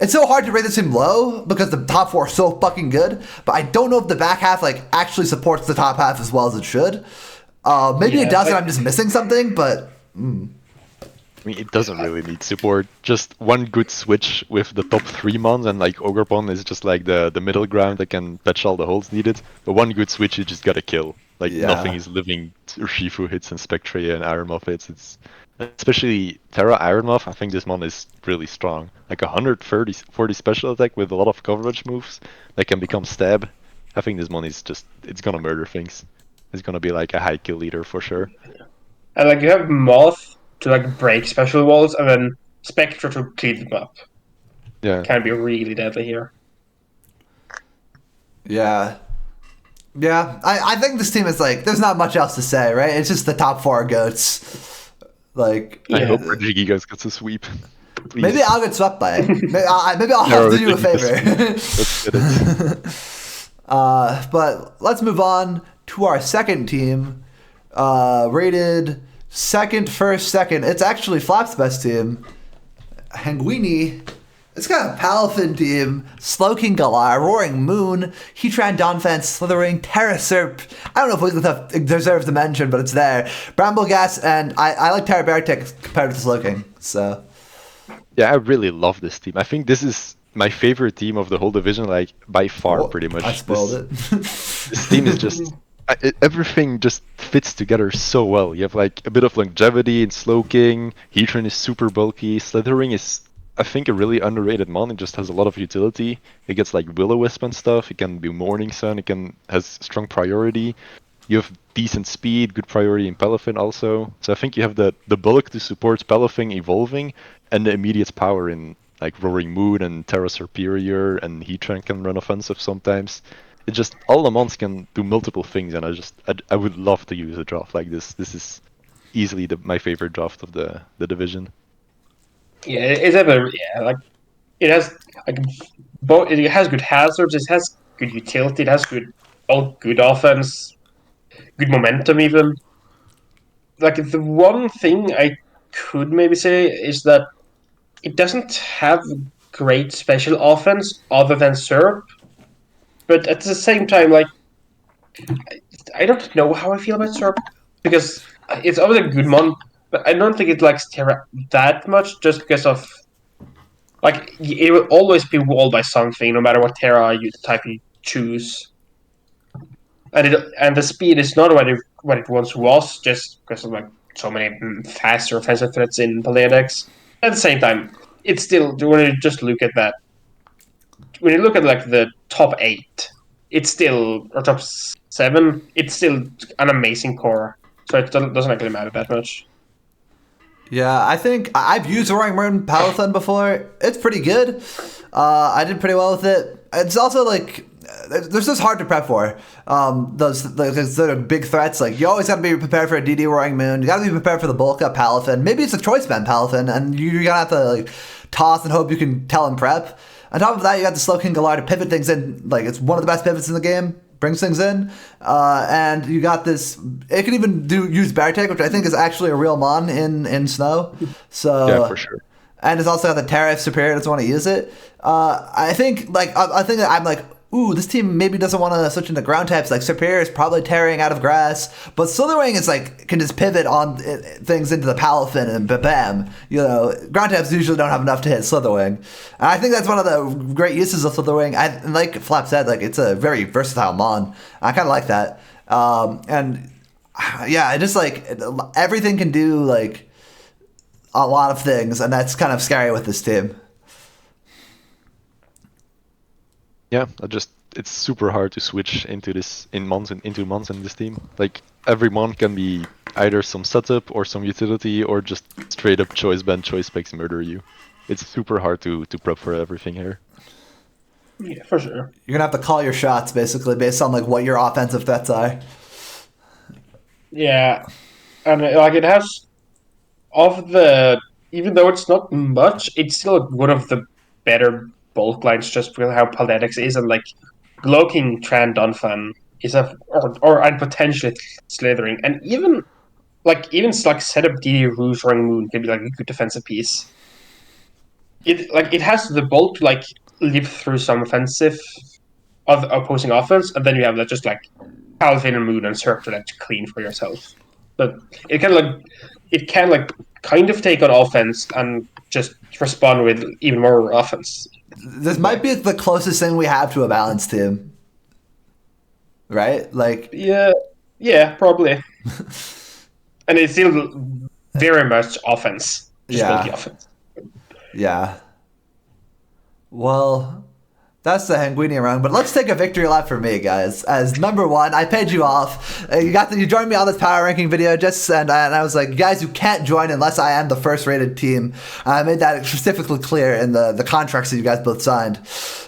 it's so hard to rate this team low because the top 4 are so fucking good. But I don't know if the back half, like, actually supports the top half as well as it should. Maybe it does, and I'm just missing something, but... I mean, it doesn't really need support. Just one good switch with the top 3 mons, and like Ogre Pawn is just like the middle ground that can patch all the holes needed. But one good switch, you just gotta kill. Like nothing is living. Urshifu hits and Spectre and Iron Muff hits. It's especially Terra Iron Muff. I think this mon is really strong. Like 140 special attack with a lot of coverage moves that can become stab. I think this mon is just it's gonna murder things. It's gonna be like a high kill leader for sure. And like you have Moth to like break special walls, and then Spectre to clean them up. Yeah. Can be really deadly here. Yeah. Yeah, I think this team is like, there's not much else to say, right? It's just the top 4 goats. Like, I Yeah. hope Jiggy guys gets a sweep. Please. maybe I'll get swept by it. Maybe I'll No, do you a Jiggy gets favor. Let's get it. But let's move on to our second team. Rated second, first, second. It's actually Flap's best team. Henguinie. It's got a Palafin team, Slowking Galar, Roaring Moon, Heatran, Donphan, Slithering, Terraserp. I don't know if Wigglytuff deserves to mention, but it's there. Bramblegas, and I like Terra Beartic compared to Slowking, so. Yeah, I really love this team. I think this is my favorite team of the whole division, like by far, Oh, pretty much. I spoiled it. This team is just everything just fits together so well. You have like a bit of longevity in Slowking. Heatran is super bulky. Slithering is, I think, a really underrated mon. It just has a lot of utility. It gets like Will-O-Wisp and stuff. It can do Morning Sun. It has strong priority. You have decent speed, good priority in Palafin also. So I think you have the bulk to support Palafin evolving, and the immediate power in like Roaring Moon and Terra Superior, and Heatran can run offensive sometimes. It just, all the mons can do multiple things, and I would love to use a draft like this. This is easily my favorite draft of the division. Yeah, it's ever like it has like both. It has good hazards. It has good utility. It has good offense, good momentum even. Like the one thing I could maybe say is that it doesn't have great special offense other than Serp, but at the same time, like I don't know how I feel about Serp because it's always a good mon, but I don't think it likes Terra that much just because of like it will always be walled by something no matter what Terra type you choose. And the speed is not what it once was, just because of like so many faster offensive threats in Paleodex. At the same time, it's still when you just look at that. When you look at like the top 8, it's still or top 7. It's still an amazing core, so it doesn't actually matter that much. Yeah, I think I've used Roaring Moon Palafin before. It's pretty good. I did pretty well with it. It's also like there's just hard to prep for. Those sort of big threats. Like you always got to be prepared for a DD Roaring Moon. You got to be prepared for the bulk up Palafin. Maybe it's a choice band Palafin, and you're gonna have to like toss and hope you can tell him prep. On top of that, you got the Slowking Galar to pivot things in. Like it's one of the best pivots in the game. Brings things in, and you got this. It can even use Beartic, which I think is actually a real mon in Snow. So Yeah, for sure. And it's also got the Terra Superior. Doesn't want to use it. I think that I'm like, ooh, this team maybe doesn't want to switch into ground types. Like Superior is probably tearing out of grass, but Slithering is like can just pivot on things into the Palafin and bam. You know, ground types usually don't have enough to hit Slitherwing. And I think that's one of the great uses of Slitherwing. Like Flap said, like it's a very versatile mon. I kind of like that. And yeah, I just like everything can do like a lot of things, and that's kind of scary with this team. Yeah, it's super hard to switch into mons in this team. Like every mon can be either some setup or some utility or just straight up choice band, choice specs murder you. It's super hard to prep for everything here. Yeah, for sure. You're gonna have to call your shots basically based on like what your offensive threats are. Yeah, and like it has of the even though it's not much, it's still one of the better bulk lines just because of how Paldetics is and like Gloking Tran Dunfan is and potentially Slithering and even like setup DD Rouge Roaring Moon can be like a good defensive piece. It has the bulk to like live through some offensive of opposing offense, and then you have that just like Palafin and Moon and Surf to like clean for yourself. But it can like kind of take on offense and just respond with even more offense. This might be the closest thing we have to a balanced team. Right? Like Yeah, probably. And it's still very much offense. Just bulky offense. Yeah. Well, That's the Henguinie round, but let's take a victory lap for me, guys. As number one, I paid you off. You joined me on this power ranking video, and I was like, guys, you can't join unless I am the first rated team. I made that specifically clear in the contracts that you guys both signed.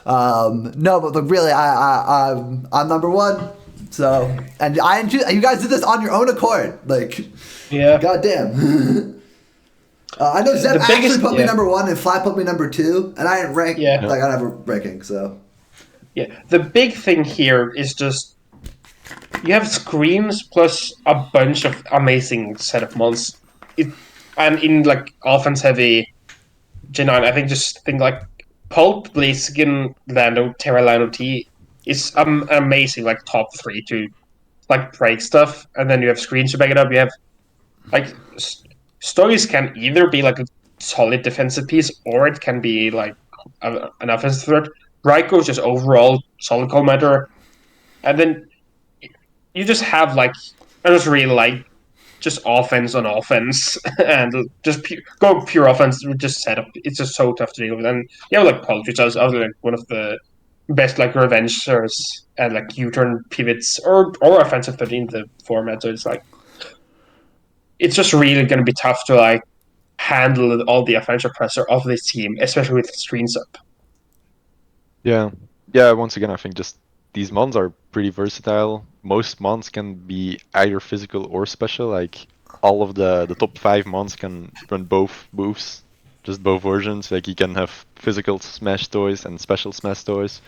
No, but really, I'm number one. So, and you guys did this on your own accord, like, Yeah. goddamn. I know Zeb actually put me number one and Flap put me number two, and I didn't rank. Yeah. Like I don't have a ranking, so. Yeah, the big thing here is just you have screams plus a bunch of amazing set of mons. And in like offense heavy Gen 9, I think like Pulp, Blaziken, Lando, Terra, Lando T is amazing like top three to like break stuff, and then you have screens to back it up. You have like Stories can either be like a solid defensive piece or it can be like an offensive threat. Raiko is just overall solid commander, and then you just have like I just really like just offense on offense and just go pure offense. Just set up. It's just so tough to deal with. And yeah, like Poultry, I was like one of the best like revengers and like U-turn pivots or offensive 13 the format. So it's like it's just really going to be tough to like handle all the offensive pressure of this team, especially with screens up. Yeah. Yeah, once again, I think just these mons are pretty versatile. Most mons can be either physical or special. Like, all of the top 5 mons can run both moves, just both versions. Like, you can have physical smash toys and special smash toys.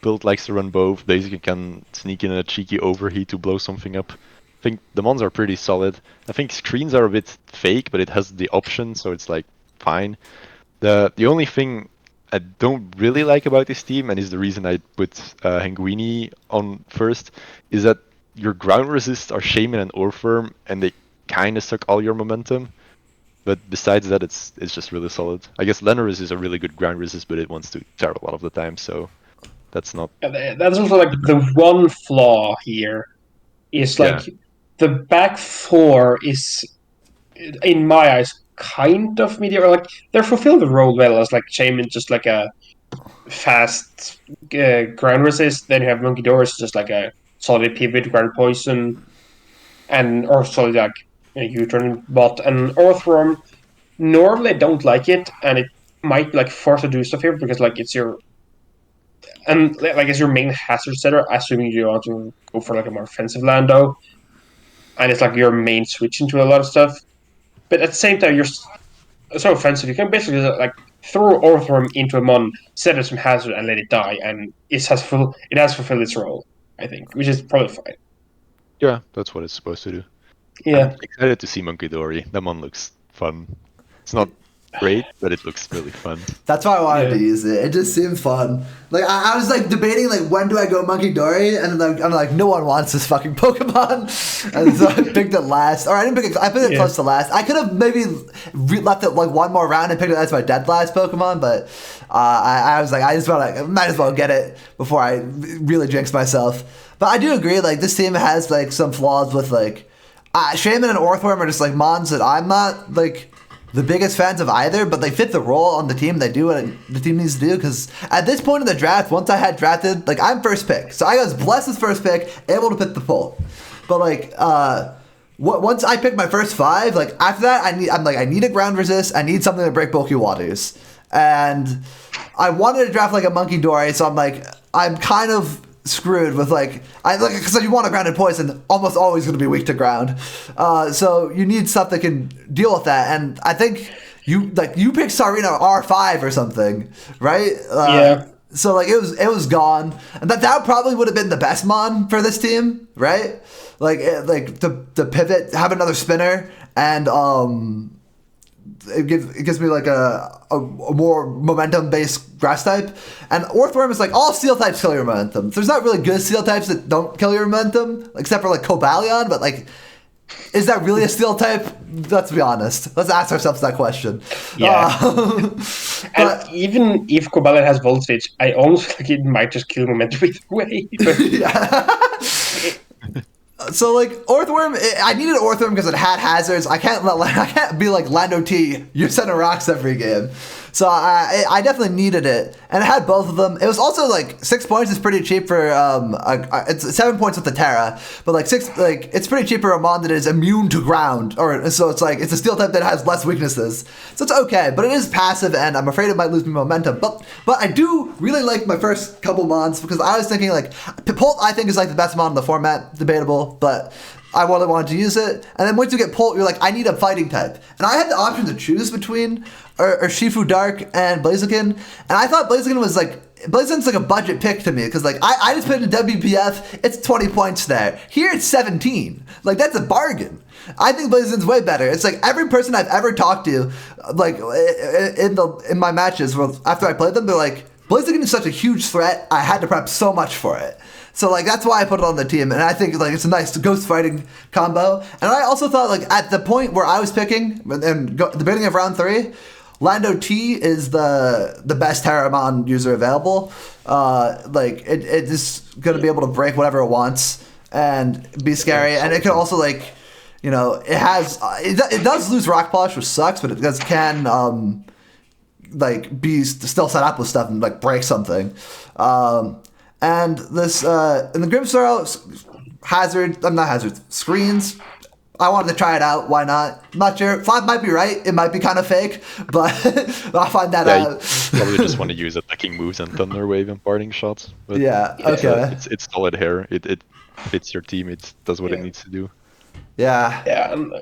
Build likes to run both. Basically, can sneak in a cheeky overheat to blow something up. I think the mons are pretty solid. I think screens are a bit fake, but it has the option, so it's like fine. The only thing I don't really like about this team, and is the reason I put Henguinie on first, is that your ground resists are Shaman and Orpheum, and they kind of suck all your momentum. But besides that, it's just really solid. I guess Lenorus is a really good ground resist, but it wants to tear a lot of the time, so that's not... That's also like the one flaw here is like the back four is, in my eyes, kind of mediocre. Like they fulfill the role well as like Shaman, just like a fast ground resist. Then you have Monkey Doors, just like a solid pivot, ground poison, and or solid like U-turn bot. And Earthworm, normally I don't like it, and it might be like forced to do stuff here because like it's your it's your main hazard setter, assuming you want to go for like a more offensive Lando, and it's like your main switch into a lot of stuff. But at the same time, you're so offensive. You can basically like throw Orthworm into a mon, set it some hazard, and let it die, and it has fulfilled its role. I think, which is probably fine. Yeah, that's what it's supposed to do. Yeah, I'm excited to see Monkey Dory. That mon looks fun. It's not great, but it looks really fun. That's why I wanted to use it. It just seemed fun. Like I was like debating like when do I go Monkey Dory, and like I'm like no one wants this fucking Pokemon, and so I picked it last. Or I didn't pick it. I picked it close to last. I could have maybe left it like one more round and picked it as my dead last Pokemon, but I was like I just might as well get it before I really jinx myself. But I do agree. Like this team has like some flaws with like Shaman and Orthworm are just like mons that I'm not like the biggest fans of either, but they fit the role on the team. They do what the team needs to do, because at this point in the draft, once I had drafted, like, I'm first pick. So I was blessed as first pick, able to pick the poll. But, like, once I picked my first 5, like, after that, I need a ground resist, I need something to break bulky waters. And I wanted to draft, like, a Monkey Dory, so I'm kind of screwed with because you want a grounded poison, almost always going to be weak to ground, so you need stuff that can deal with that. And I think you picked Sarina R5 or something, right? So like it was gone, and that probably would have been the best mon for this team, right? Like the pivot, have another spinner, and it gives me like a more momentum based grass type. And Orthworm is like all steel types kill your momentum. There's not really good steel types that don't kill your momentum, except for like Cobalion, but like is that really a steel type? Let's be honest. Let's ask ourselves that question. Yeah. And even if Cobalion has voltage, I almost feel like it might just kill momentum either way. Yeah. So like Orthworm, I needed Orthworm because it had hazards. I can't be like Lando T. You're sending rocks every game. So I definitely needed it, and I had both of them. It was also like 6 points is pretty cheap for it's 7 points with the Terra, but like it's pretty cheap for a mon that is immune to ground, or so it's like it's a steel type that has less weaknesses, so it's okay. But it is passive, and I'm afraid it might lose me momentum. But I do really like my first couple mons because I was thinking like Pult I think is like the best mon in the format, debatable, but I really wanted to use it. And then once you get Pult, you're like, I need a fighting type. And I had the option to choose between Urshifu Dark and Blaziken. And I thought Blaziken's like a budget pick to me because like I just put it in WPF, it's 20 points there. Here it's 17. Like that's a bargain. I think Blaziken's way better. It's like every person I've ever talked to, like in my matches, after I played them, they're like, Blaziken is such a huge threat. I had to prep so much for it. So like that's why I put it on the team, and I think like it's a nice ghost fighting combo. And I also thought like at the point where I was picking, and the beginning of round 3, Lando T is the best Terramon user available. Like it is gonna be able to break whatever it wants and be scary, and it can also like, you know, it does lose Rock Polish, which sucks, but it can like be still set up with stuff and like break something. And this, in the Grimstorm screens, I wanted to try it out. Why not? I'm not sure. Flap might be right. It might be kind of fake, but I'll find that out. You probably just want to use attacking moves and Thunder Wave and parting shots. But yeah, okay. It's solid hair. It fits your team. It does what it needs to do. Yeah. Yeah. And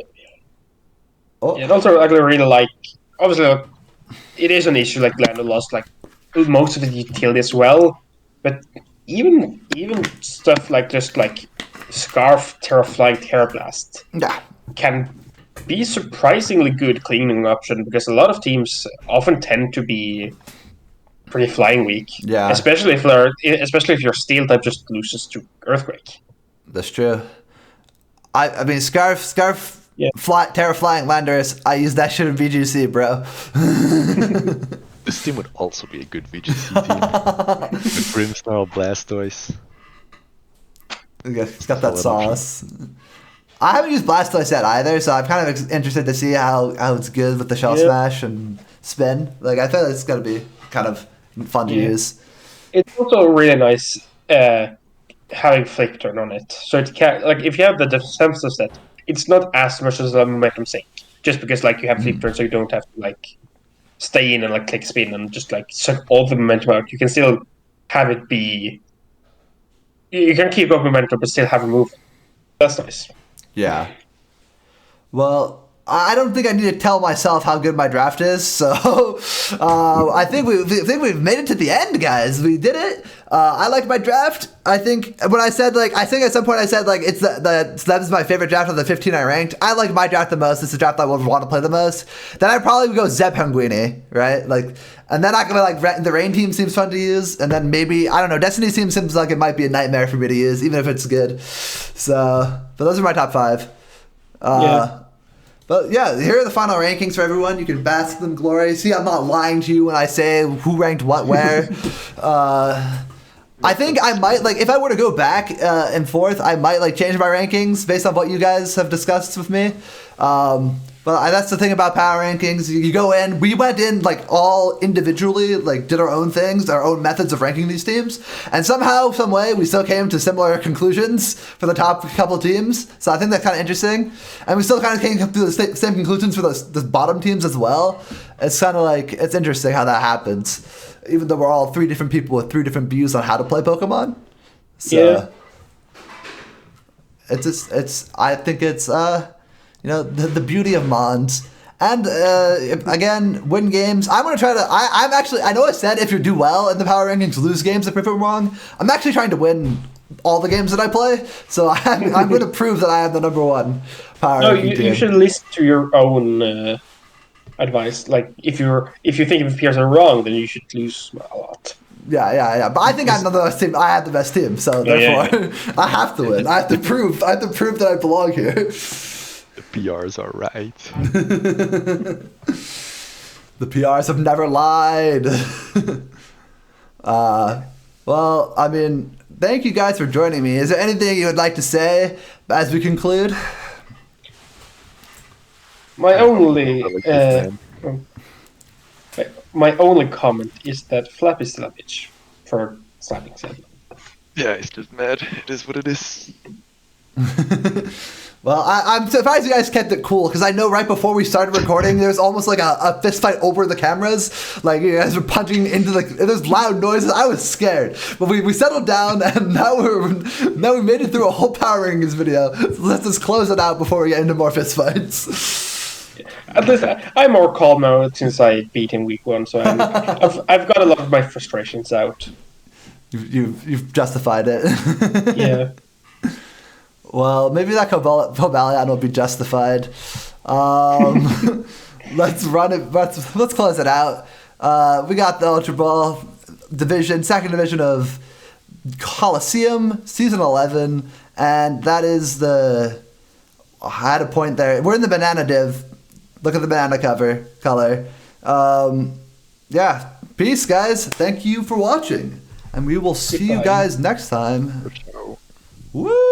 also, I really like, obviously, it is an issue, like Lando lost, like, most of the utility as well, but even stuff like just like Scarf, Terraflying, Terrablast can be surprisingly good cleaning option because a lot of teams often tend to be pretty flying weak. Yeah. Especially if your steel type just loses to Earthquake. That's true. I mean Scarf Terraflying Landorus, I use that shit in VGC, bro. This team would also be a good VGC team. With Brimstone, Blastoise. It's got that sauce. I haven't used Blastoise yet either, so I'm kind of interested to see how it's good with the Shell Smash and Spin. Like, I feel like it's going to be kind of fun to use. It's also really nice having Flick Turn on it. So it can, like, if you have the defensive set, it's not as much as a momentum sink. Just because, like, you have Flick Turn, so you don't have to, like, stay in and like click spin and just like suck all the momentum out. You can still have it be. You can keep up momentum but still have a move. That's nice. Yeah. Well, I don't think I need to tell myself how good my draft is, so I think we've made it to the end, guys. We did it. I liked my draft. I think when I said I think at some point I said it's that is my favorite draft of the 15 I ranked. I like my draft the most. It's the draft I would want to play the most. Then I probably would go Zeb Henguinie, right? And then I could the Rain team seems fun to use, and then maybe I don't know. Destiny team seems like it might be a nightmare for me to use, even if it's good. So, but those are my top 5. But yeah, here are the final rankings for everyone. You can bask in glory. See, I'm not lying to you when I say who ranked what where. I think I might, if I were to go back and forth, I might, change my rankings based on what you guys have discussed with me. But that's the thing about power rankings. You go in, we went in, all individually, did our own things, our own methods of ranking these teams. And somehow, some way, we still came to similar conclusions for the top couple teams. So I think that's kind of interesting. And we still kind of came to the same conclusions for the bottom teams as well. It's kind of it's interesting how that happens. Even though we're all 3 different people with 3 different views on how to play Pokemon. So, I think it's, the beauty of Mons. And, again, win games. I'm going to try to, I know I said if you do well in the power rankings, lose games if I'm wrong. I'm actually trying to win all the games that I play. So I'm going to prove that I am the number 1 power ranking team. You should listen to your own, advice. If you think your peers are wrong, then you should lose a lot. Yeah. But I think I'm the best team. I have the best team, so therefore I have to win. I have to prove that I belong here. The PRs are right. The PRs have never lied. Well, I mean, thank you guys for joining me. Is there anything you would like to say as we conclude? My only my only comment is that Flap is still a bitch for slapping Zeb. Yeah, it's just mad. It is what it is. Well, I'm surprised you guys kept it cool, because I know right before we started recording, there was almost like a fist fight over the cameras. Like, you guys were punching into there's loud noises. I was scared. But we settled down, and now we made it through a whole Power Rankings video. So let's just close it out before we get into more fist fights. At least I'm more calm now since I beat in week 1, so I've got a lot of my frustrations out. You've justified it. Yeah. Well, maybe that Cobalion will be justified. Let's run it. Let's close it out. We got the Ultra Ball division, second division of Colosseum, season 11, and that is the. I had a point there. We're in the banana div. Look at the banana color. Yeah. Peace, guys. Thank you for watching, and we will see you guys next time. Woo!